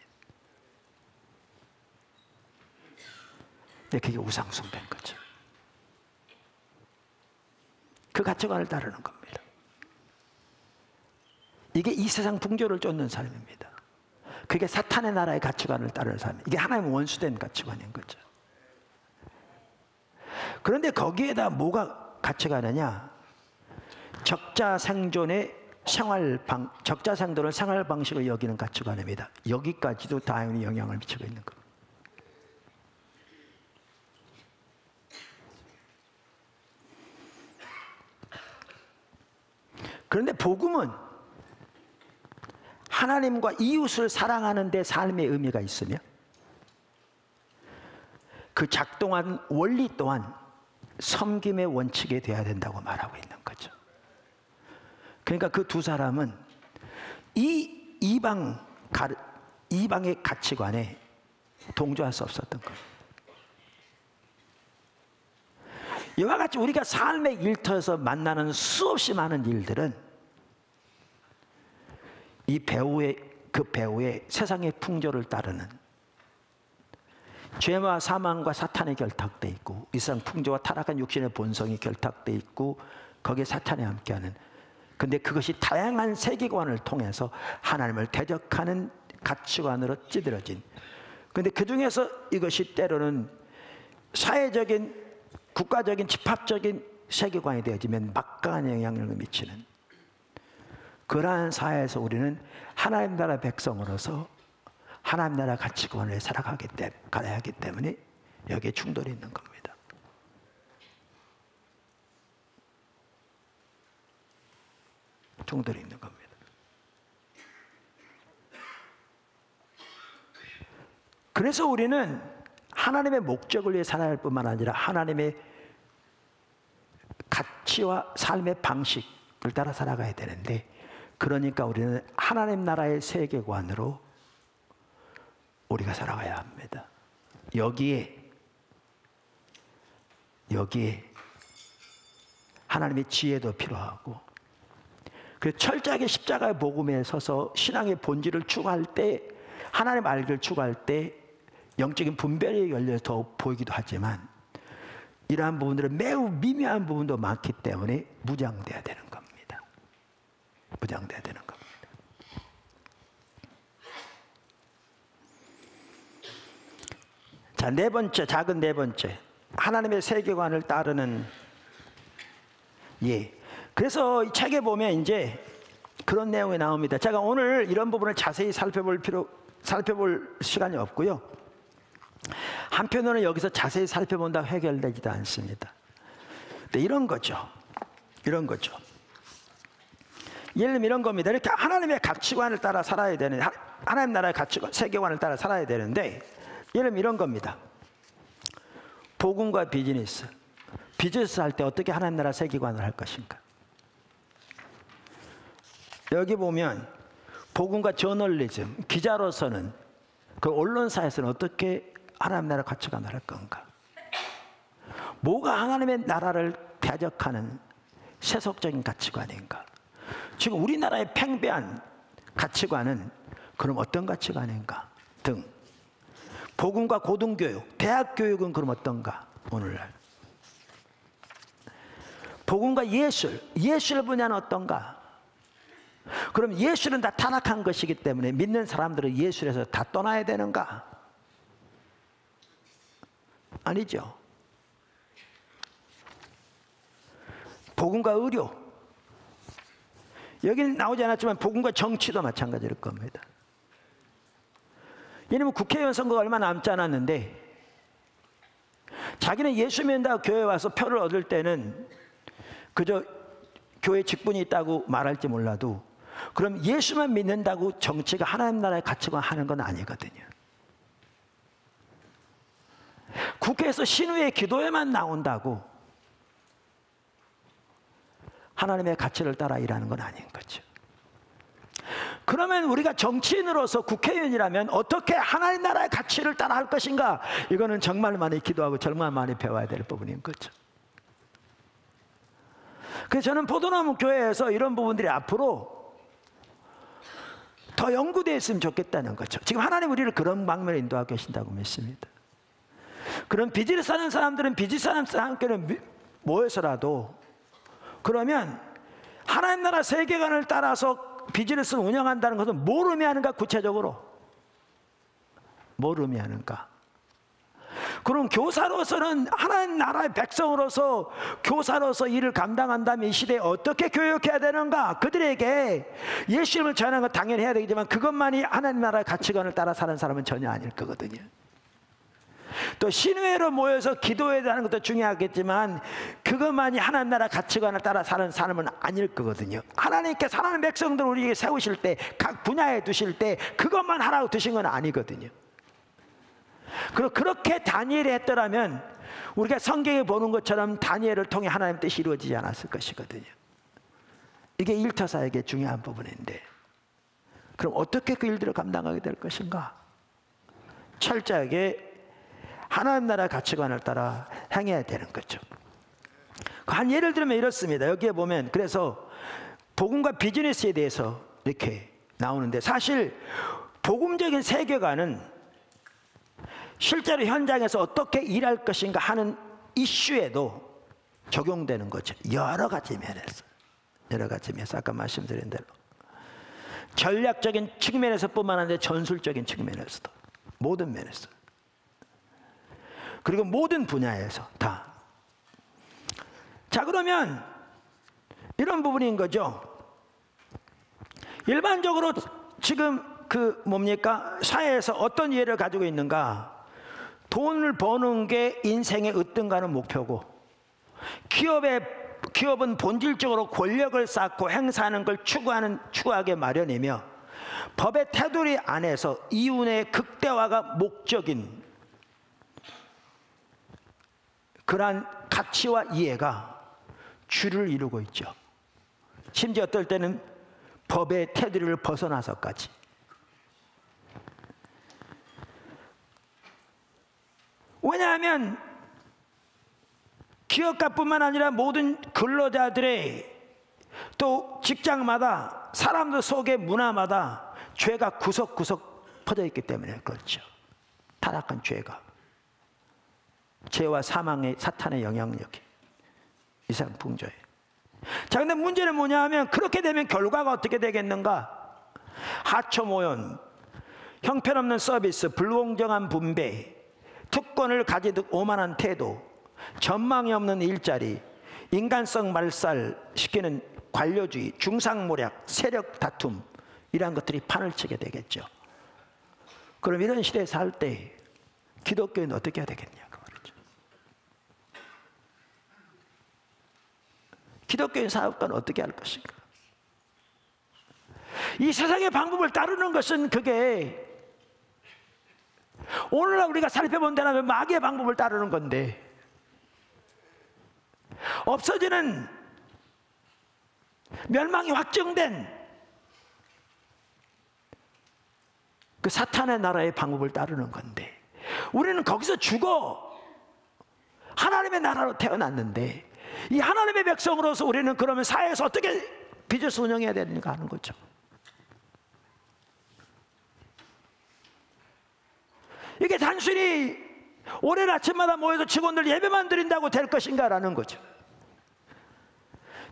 근데 그게 우상숭배인 거죠. 그 가치관을 따르는 겁니다. 이게 이 세상 풍조를 쫓는 삶입니다. 그게 사탄의 나라의 가치관을 따르는 삶. 이게 하나님의 원수된 가치관인 거죠. 그런데 거기에다 뭐가 가치관이냐? 적자 생존을 생활 방식을 여기는 가치관입니다. 여기까지도 당연히 영향을 미치고 있는 겁니다. 그런데 복음은 하나님과 이웃을 사랑하는 데 삶의 의미가 있으며 그 작동한 원리 또한 섬김의 원칙이 되어야 된다고 말하고 있는 거죠. 그러니까 그 두 사람은 이방의 가치관에 동조할 수 없었던 거예요. 이와 같이 우리가 삶의 일터에서 만나는 수없이 많은 일들은 그 배우의 세상의 풍조를 따르는 죄와 사망과 사탄이 결탁돼 있고 이 세상 풍조와 타락한 육신의 본성이 결탁돼 있고 거기에 사탄이 함께하는. 근데 그것이 다양한 세계관을 통해서 하나님을 대적하는 가치관으로 찌들어진. 근데 그 중에서 이것이 때로는 사회적인 국가적인 집합적인 세계관이 되어지면 막강한 영향력을 미치는 그러한 사회에서 우리는 하나님 나라 백성으로서 하나님 나라 가치관을 살아가야 하기 때문에 여기에 충돌이 있는 겁니다. 충돌이 있는 겁니다. 그래서 우리는 하나님의 목적을 위해 살아야 할 뿐만 아니라 하나님의 가치와 삶의 방식, 따라 살아가야 되는데, 그러니까 우리는 하나님 나라의 세계관으로 우리가 살아가야 합니다. 여기에 하나님의 지혜도 필요하고, 그 철저하게 십자가의 복음에 서서 신앙의 본질을 추구할 때, 하나님 알기를 추구할 때 영적인 분별이 열려서 더 보이기도 하지만, 이러한 부분들은 매우 미묘한 부분도 많기 때문에 무장돼야 되는 겁니다. 무장돼야 되는 겁니다. 자, 네 번째, 작은 네 번째, 하나님의 세계관을 따르는 예. 그래서 이 책에 보면 이제 그런 내용이 나옵니다. 제가 오늘 이런 부분을 자세히 살펴볼 시간이 없고요. 한편으로는 여기서 자세히 살펴본다고 해결되지도 않습니다. 근데 이런 거죠. 예를 들면 이런 겁니다. 이렇게 하나님의 가치관을 따라 살아야 되는, 하나님 나라의 가치관, 세계관을 따라 살아야 되는데, 예를 들면 이런 겁니다. 복음과 비즈니스. 비즈니스 할 때 어떻게 하나님 나라 세계관을 할 것인가? 여기 보면 복음과 저널리즘, 기자로서는, 그 언론사에서는 어떻게 하나님 나라 가치관을 할 건가? 뭐가 하나님의 나라를 대적하는 세속적인 가치관인가? 지금 우리나라의 팽배한 가치관은 그럼 어떤 가치관인가? 등. 복음과 고등교육, 대학 교육은 그럼 어떤가? 오늘날. 복음과 예술 분야는 어떤가? 그럼 예술은 다 타락한 것이기 때문에 믿는 사람들은 예술에서 다 떠나야 되는가? 아니죠. 복음과 의료, 여기는 나오지 않았지만 복음과 정치도 마찬가지일 겁니다. 왜냐면 국회의원 선거가 얼마 남지 않았는데, 자기는 예수 믿는다고 교회에 와서 표를 얻을 때는 그저 교회 직분이 있다고 말할지 몰라도, 그럼 예수만 믿는다고 정치가 하나님 나라의 가치관 하는 건 아니거든요. 국회에서 신우의 기도에만 나온다고 하나님의 가치를 따라 일하는 건 아닌 거죠. 그러면 우리가 정치인으로서, 국회의원이라면 어떻게 하나님 나라의 가치를 따라 할 것인가? 이거는 정말 많이 기도하고 정말 많이 배워야 될 부분인 거죠. 그래서 저는 포도나무 교회에서 이런 부분들이 앞으로 더 연구되어 있으면 좋겠다는 거죠. 지금 하나님 우리를 그런 방면에 인도하고 계신다고 믿습니다. 그런 비즈니스 하는 사람들은 비즈니스 하는 사람끼리 모여서라도, 그러면 하나님 나라 세계관을 따라서 비즈니스를 운영한다는 것은 뭘 의미하는가? 구체적으로 뭘 의미하는가? 그럼 교사로서는, 하나님 나라의 백성으로서 교사로서 일을 감당한다면 이 시대에 어떻게 교육해야 되는가? 그들에게 예수님을 전하는 건 당연히 해야 되겠지만, 그것만이 하나님 나라의 가치관을 따라 사는 사람은 전혀 아닐 거거든요. 또 신회로 모여서 기도해야 하는 것도 중요하겠지만, 그것만이 하나님 나라 가치관을 따라 사는 사람은 아닐 거거든요. 하나님께서 하나님 백성들을 우리에게 세우실 때, 각 분야에 두실 때 그것만 하라고 두신 건 아니거든요. 그리고 그렇게 다니엘이 했더라면 우리가 성경에 보는 것처럼 다니엘을 통해 하나님 뜻이 이루어지지 않았을 것이거든요. 이게 일터사에게 중요한 부분인데, 그럼 어떻게 그 일들을 감당하게 될 것인가? 철저하게 하나님 나라 가치관을 따라 행해야 되는 거죠. 한 예를 들면 이렇습니다. 여기에 보면, 그래서 복음과 비즈니스에 대해서 이렇게 나오는데, 사실 복음적인 세계관은 실제로 현장에서 어떻게 일할 것인가 하는 이슈에도 적용되는 거죠. 여러 가지 면에서 아까 말씀드린 대로 전략적인 측면에서뿐만 아니라 전술적인 측면에서도, 모든 면에서, 그리고 모든 분야에서 다. 자, 그러면 이런 부분인 거죠. 일반적으로 지금 사회에서 어떤 이해를 가지고 있는가? 돈을 버는 게 인생의 으뜸가는 목표고, 기업은 본질적으로 권력을 쌓고 행사하는 걸 추구하게 마련이며, 법의 테두리 안에서 이윤의 극대화가 목적인 그러한 가치와 이해가 주를 이루고 있죠. 심지어 어떨 때는 법의 테두리를 벗어나서까지. 왜냐하면 기업가뿐만 아니라 모든 근로자들의 또 직장마다 사람들 속의 문화마다 죄가 구석구석 퍼져 있기 때문에 그렇죠. 타락한 죄가, 죄와 사망의 사탄의 영향력이 이상 풍조예요. 자, 근데 문제는 뭐냐 하면 그렇게 되면 결과가 어떻게 되겠는가? 하초모연, 형편없는 서비스, 불공정한 분배, 특권을 가지듯 오만한 태도, 전망이 없는 일자리, 인간성 말살시키는 관료주의, 중상모략, 세력 다툼, 이러한 것들이 판을 치게 되겠죠. 그럼 이런 시대에 살 때 기독교는 어떻게 해야 되겠냐고 말이죠. 기독교인 사업가는 어떻게 할 것인가? 이 세상의 방법을 따르는 것은 그게 오늘날 우리가 살펴본다면 마귀의 방법을 따르는 건데, 없어지는 멸망이 확정된 그 사탄의 나라의 방법을 따르는 건데, 우리는 거기서 죽어 하나님의 나라로 태어났는데, 이 하나님의 백성으로서 우리는 그러면 사회에서 어떻게 비즈니스 운영해야 되는가 하는 거죠. 이게 단순히 오랜 아침마다 모여서 직원들 예배만 드린다고 될 것인가 라는 거죠.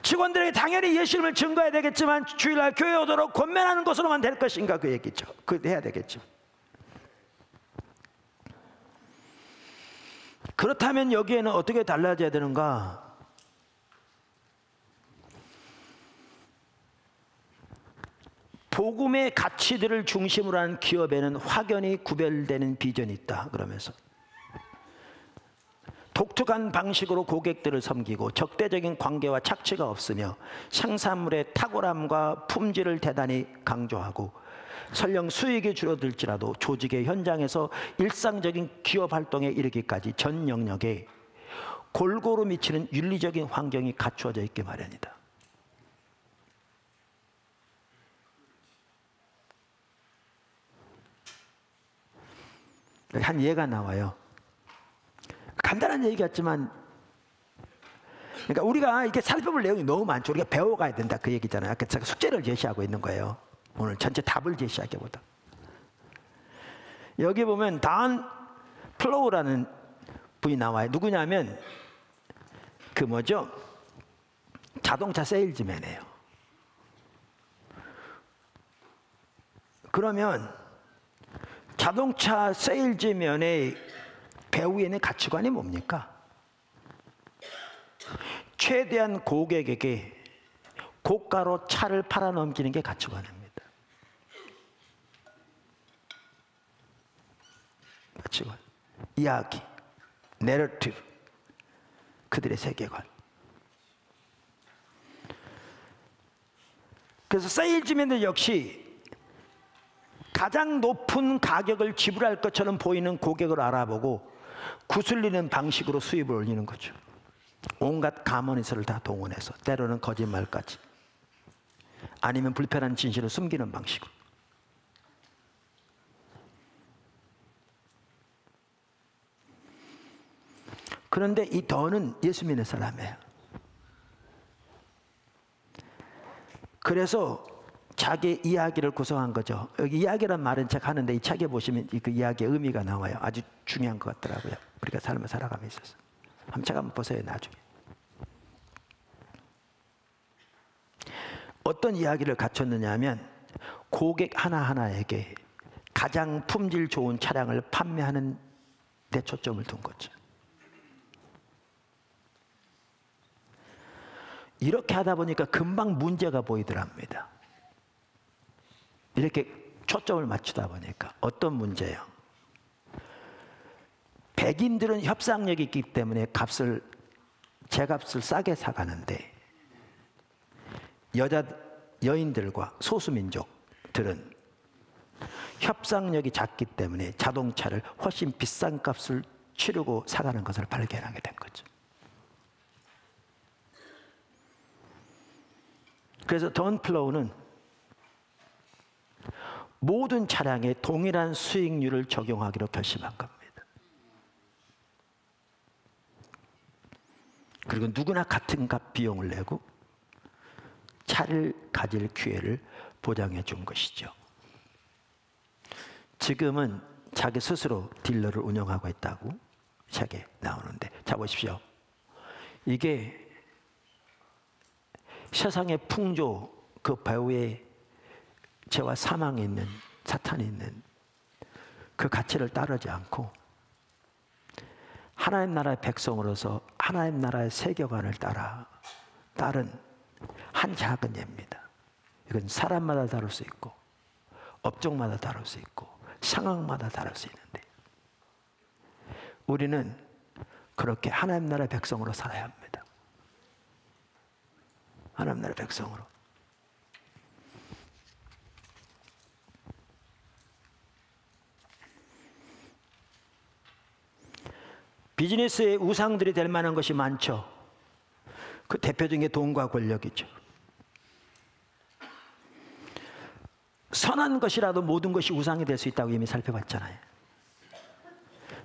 직원들에게 당연히 예수님을 증거해야 되겠지만 주일날 교회 오도록 권면하는 것으로만 될 것인가, 그 얘기죠. 그 해야 되겠죠. 그렇다면 여기에는 어떻게 달라져야 되는가? 복음의 가치들을 중심으로 하는 기업에는 확연히 구별되는 비전이 있다. 그러면서 독특한 방식으로 고객들을 섬기고 적대적인 관계와 착취가 없으며 생산물의 탁월함과 품질을 대단히 강조하고 설령 수익이 줄어들지라도 조직의 현장에서 일상적인 기업 활동에 이르기까지 전 영역에 골고루 미치는 윤리적인 환경이 갖추어져 있기 마련이다. 한 예가 나와요. 간단한 얘기 같지만, 그러니까 우리가 이렇게 살펴볼 내용이 너무 많죠. 우리가 배워가야 된다, 그 얘기잖아요. 아까 제가 숙제를 제시하고 있는 거예요. 오늘 전체 답을 제시하기보다. 여기 보면 단 플로우라는 분이 나와요. 누구냐면 그 뭐죠? 자동차 세일즈맨이에요. 그러면 자동차 세일즈맨의 배우에는 가치관이 뭡니까? 최대한 고객에게 고가로 차를 팔아넘기는 게 가치관입니다. 가치관, 이야기, 내러티브, 그들의 세계관. 그래서 세일즈맨들 역시 가장 높은 가격을 지불할 것처럼 보이는 고객을 알아보고 구슬리는 방식으로 수입을 올리는 거죠. 온갖 가머니서를 다 동원해서, 때로는 거짓말까지, 아니면 불편한 진실을 숨기는 방식으로. 그런데 이 더는 예수 믿는 사람이에요. 그래서 자기 이야기를 구성한 거죠. 여기 이야기란 말은 제가 하는데 이 책에 보시면 그 이야기의 의미가 나와요. 아주 중요한 것 같더라고요. 우리가 삶을 살아가며 있어서. 한번 책 한번 보세요, 나중에. 어떤 이야기를 갖췄느냐 하면 고객 하나하나에게 가장 품질 좋은 차량을 판매하는 데 초점을 둔 거죠. 이렇게 하다 보니까 금방 문제가 보이더랍니다. 이렇게 초점을 맞추다 보니까. 어떤 문제예요? 백인들은 협상력이 있기 때문에 제값을 싸게 사가는데 여인들과 소수민족들은 협상력이 작기 때문에 자동차를 훨씬 비싼 값을 치르고 사가는 것을 발견하게 된 거죠. 그래서 던 플로우는 모든 차량에 동일한 수익률을 적용하기로 결심한 겁니다. 그리고 누구나 같은 값 비용을 내고 차를 가질 기회를 보장해 준 것이죠. 지금은 자기 스스로 딜러를 운영하고 있다고 책에 나오는데, 자 보십시오. 이게 세상의 풍조, 그 배후에 죄와 사망이 있는, 사탄이 있는 그 가치를 따르지 않고 하나님 나라의 백성으로서 하나님 나라의 세계관을 따른 한 작은 예입니다. 이건 사람마다 다를 수 있고 업종마다 다를 수 있고 상황마다 다를 수 있는데, 우리는 그렇게 하나님 나라의 백성으로 살아야 합니다. 하나님 나라의 백성으로. 비즈니스의 우상들이 될 만한 것이 많죠. 그 대표적인 게 돈과 권력이죠. 선한 것이라도 모든 것이 우상이 될 수 있다고 이미 살펴봤잖아요.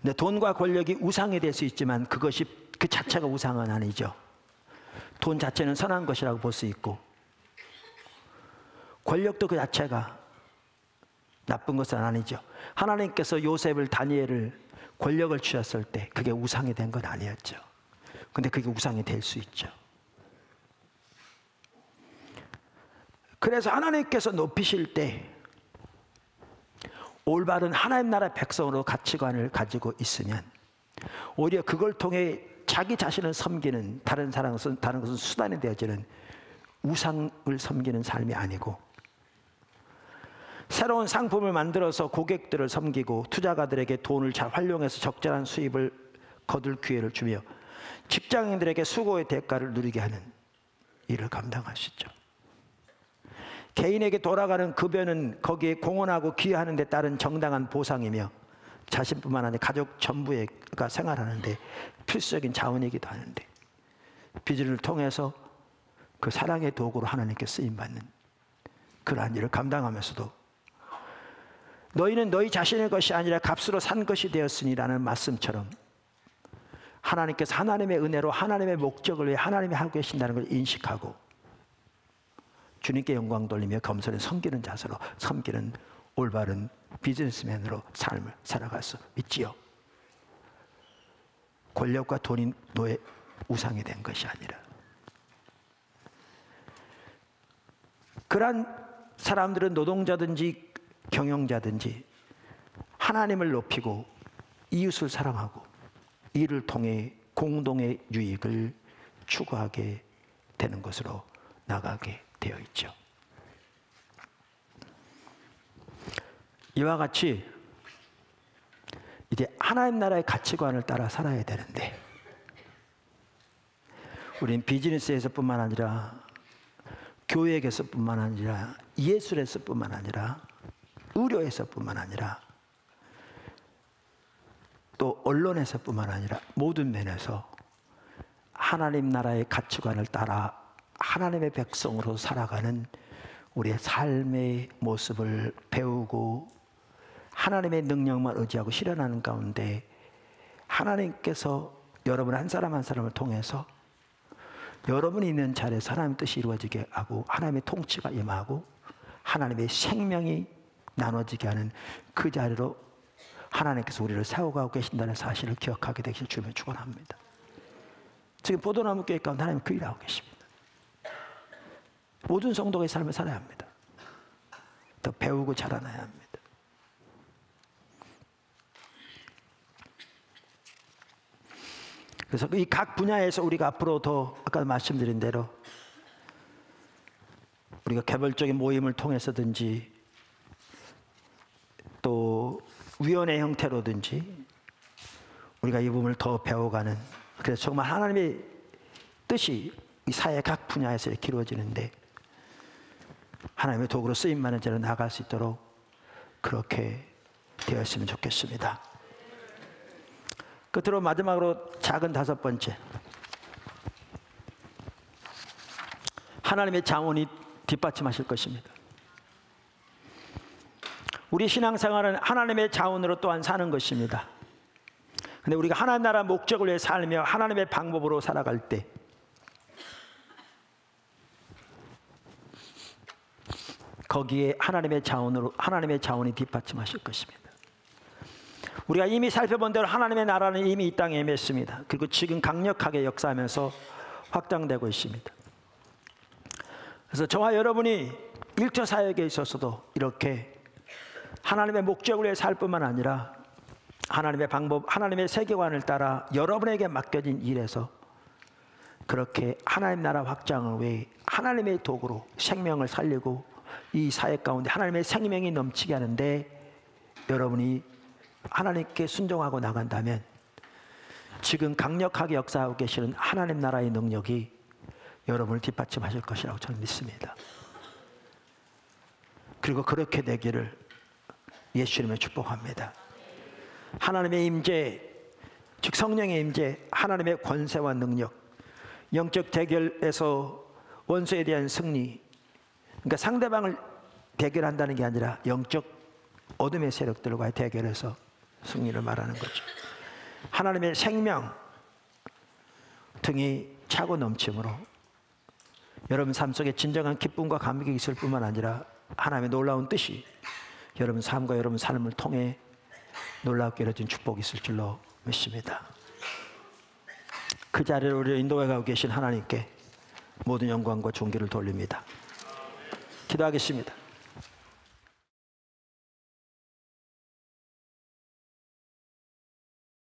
근데 돈과 권력이 우상이 될 수 있지만 그것이 그 자체가 우상은 아니죠. 돈 자체는 선한 것이라고 볼 수 있고, 권력도 그 자체가 나쁜 것은 아니죠. 하나님께서 요셉을, 다니엘을 권력을 주셨을 때 그게 우상이 된 건 아니었죠. 근데 그게 우상이 될 수 있죠. 그래서 하나님께서 높이실 때 올바른 하나님 나라 백성으로 가치관을 가지고 있으면 오히려 그걸 통해 자기 자신을 섬기는, 다른 것은 수단이 되어지는 우상을 섬기는 삶이 아니고, 새로운 상품을 만들어서 고객들을 섬기고 투자가들에게 돈을 잘 활용해서 적절한 수입을 거둘 기회를 주며 직장인들에게 수고의 대가를 누리게 하는 일을 감당하시죠. 개인에게 돌아가는 급여는 거기에 공헌하고 기여하는 데 따른 정당한 보상이며 자신뿐만 아니라 가족 전부가 생활하는데 필수적인 자원이기도 하는데, 비즈니스를 통해서 그 사랑의 도구로 하나님께 쓰임받는 그러한 일을 감당하면서도 너희는 너희 자신의 것이 아니라 값으로 산 것이 되었으니라는 말씀처럼 하나님께서 하나님의 은혜로 하나님의 목적을 위해 하나님이 하고 계신다는 걸 인식하고 주님께 영광 돌리며 겸손히 섬기는 자세로 섬기는 올바른 비즈니스맨으로 삶을 살아갈 수 있지요. 권력과 돈이 너의 우상이 된 것이 아니라, 그러한 사람들은 노동자든지 경영자든지 하나님을 높이고 이웃을 사랑하고 이를 통해 공동의 유익을 추구하게 되는 것으로 나가게 되어 있죠. 이와 같이 이제 하나님 나라의 가치관을 따라 살아야 되는데, 우린 비즈니스에서뿐만 아니라 교육에서뿐만 아니라 예술에서뿐만 아니라 의료에서뿐만 아니라 또 언론에서뿐만 아니라 모든 면에서 하나님 나라의 가치관을 따라 하나님의 백성으로 살아가는 우리의 삶의 모습을 배우고 하나님의 능력만 의지하고 실현하는 가운데 하나님께서 여러분 한 사람 한 사람을 통해서 여러분이 있는 자리에서 하나님의 뜻이 이루어지게 하고 하나님의 통치가 임하고 하나님의 생명이 나눠지게 하는 그 자리로 하나님께서 우리를 세워가고 계신다는 사실을 기억하게 되길 주님을 축원합니다. 지금 포도나무 교회 가운데 하나님 그 일하고 계십니다. 모든 성도의 삶을 살아야 합니다. 더 배우고 자라나야 합니다. 그래서 이 각 분야에서 우리가 앞으로 더 아까 말씀드린 대로 우리가 개별적인 모임을 통해서든지 또 위원회 형태로든지 우리가 이 부분을 더 배워가는, 그래서 정말 하나님의 뜻이 이 사회 각 분야에서 이렇게 이루어지는데 하나님의 도구로 쓰임받는 자로 나아갈 수 있도록 그렇게 되었으면 좋겠습니다. 끝으로 마지막으로 작은 5번째, 하나님의 자원이 뒷받침하실 것입니다. 우리 신앙생활은 하나님의 자원으로 또한 사는 것입니다. 근데 우리가 하나님 나라 목적을 위해 살며 하나님의 방법으로 살아갈 때 거기에 하나님의 자원이 뒷받침하실 것입니다. 우리가 이미 살펴본 대로 하나님의 나라는 이미 이 땅에 임했습니다. 그리고 지금 강력하게 역사하면서 확장되고 있습니다. 그래서 저와 여러분이 일터 사역에 있어서도 이렇게 하나님의 목적을 위해 살 뿐만 아니라 하나님의 방법, 하나님의 세계관을 따라 여러분에게 맡겨진 일에서 그렇게 하나님 나라 확장을 위해 하나님의 도구로 생명을 살리고 이 사역 가운데 하나님의 생명이 넘치게 하는데 여러분이 하나님께 순종하고 나간다면 지금 강력하게 역사하고 계시는 하나님 나라의 능력이 여러분을 뒷받침하실 것이라고 저는 믿습니다. 그리고 그렇게 되기를 예수님의 축복합니다. 하나님의 임재, 즉 성령의 임재, 하나님의 권세와 능력, 영적 대결에서 원수에 대한 승리, 그러니까 상대방을 대결한다는 게 아니라 영적 어둠의 세력들과의 대결에서 승리를 말하는 거죠. 하나님의 생명 등이 차고 넘침으로 여러분 삶 속에 진정한 기쁨과 감격이 있을 뿐만 아니라 하나님의 놀라운 뜻이 여러분 삶과 여러분 삶을 통해 놀랍게 이루어진 축복이 있을 줄로 믿습니다. 그 자리를 우리를 인도해 가고 계신 하나님께 모든 영광과 존귀를 돌립니다. 기도하겠습니다.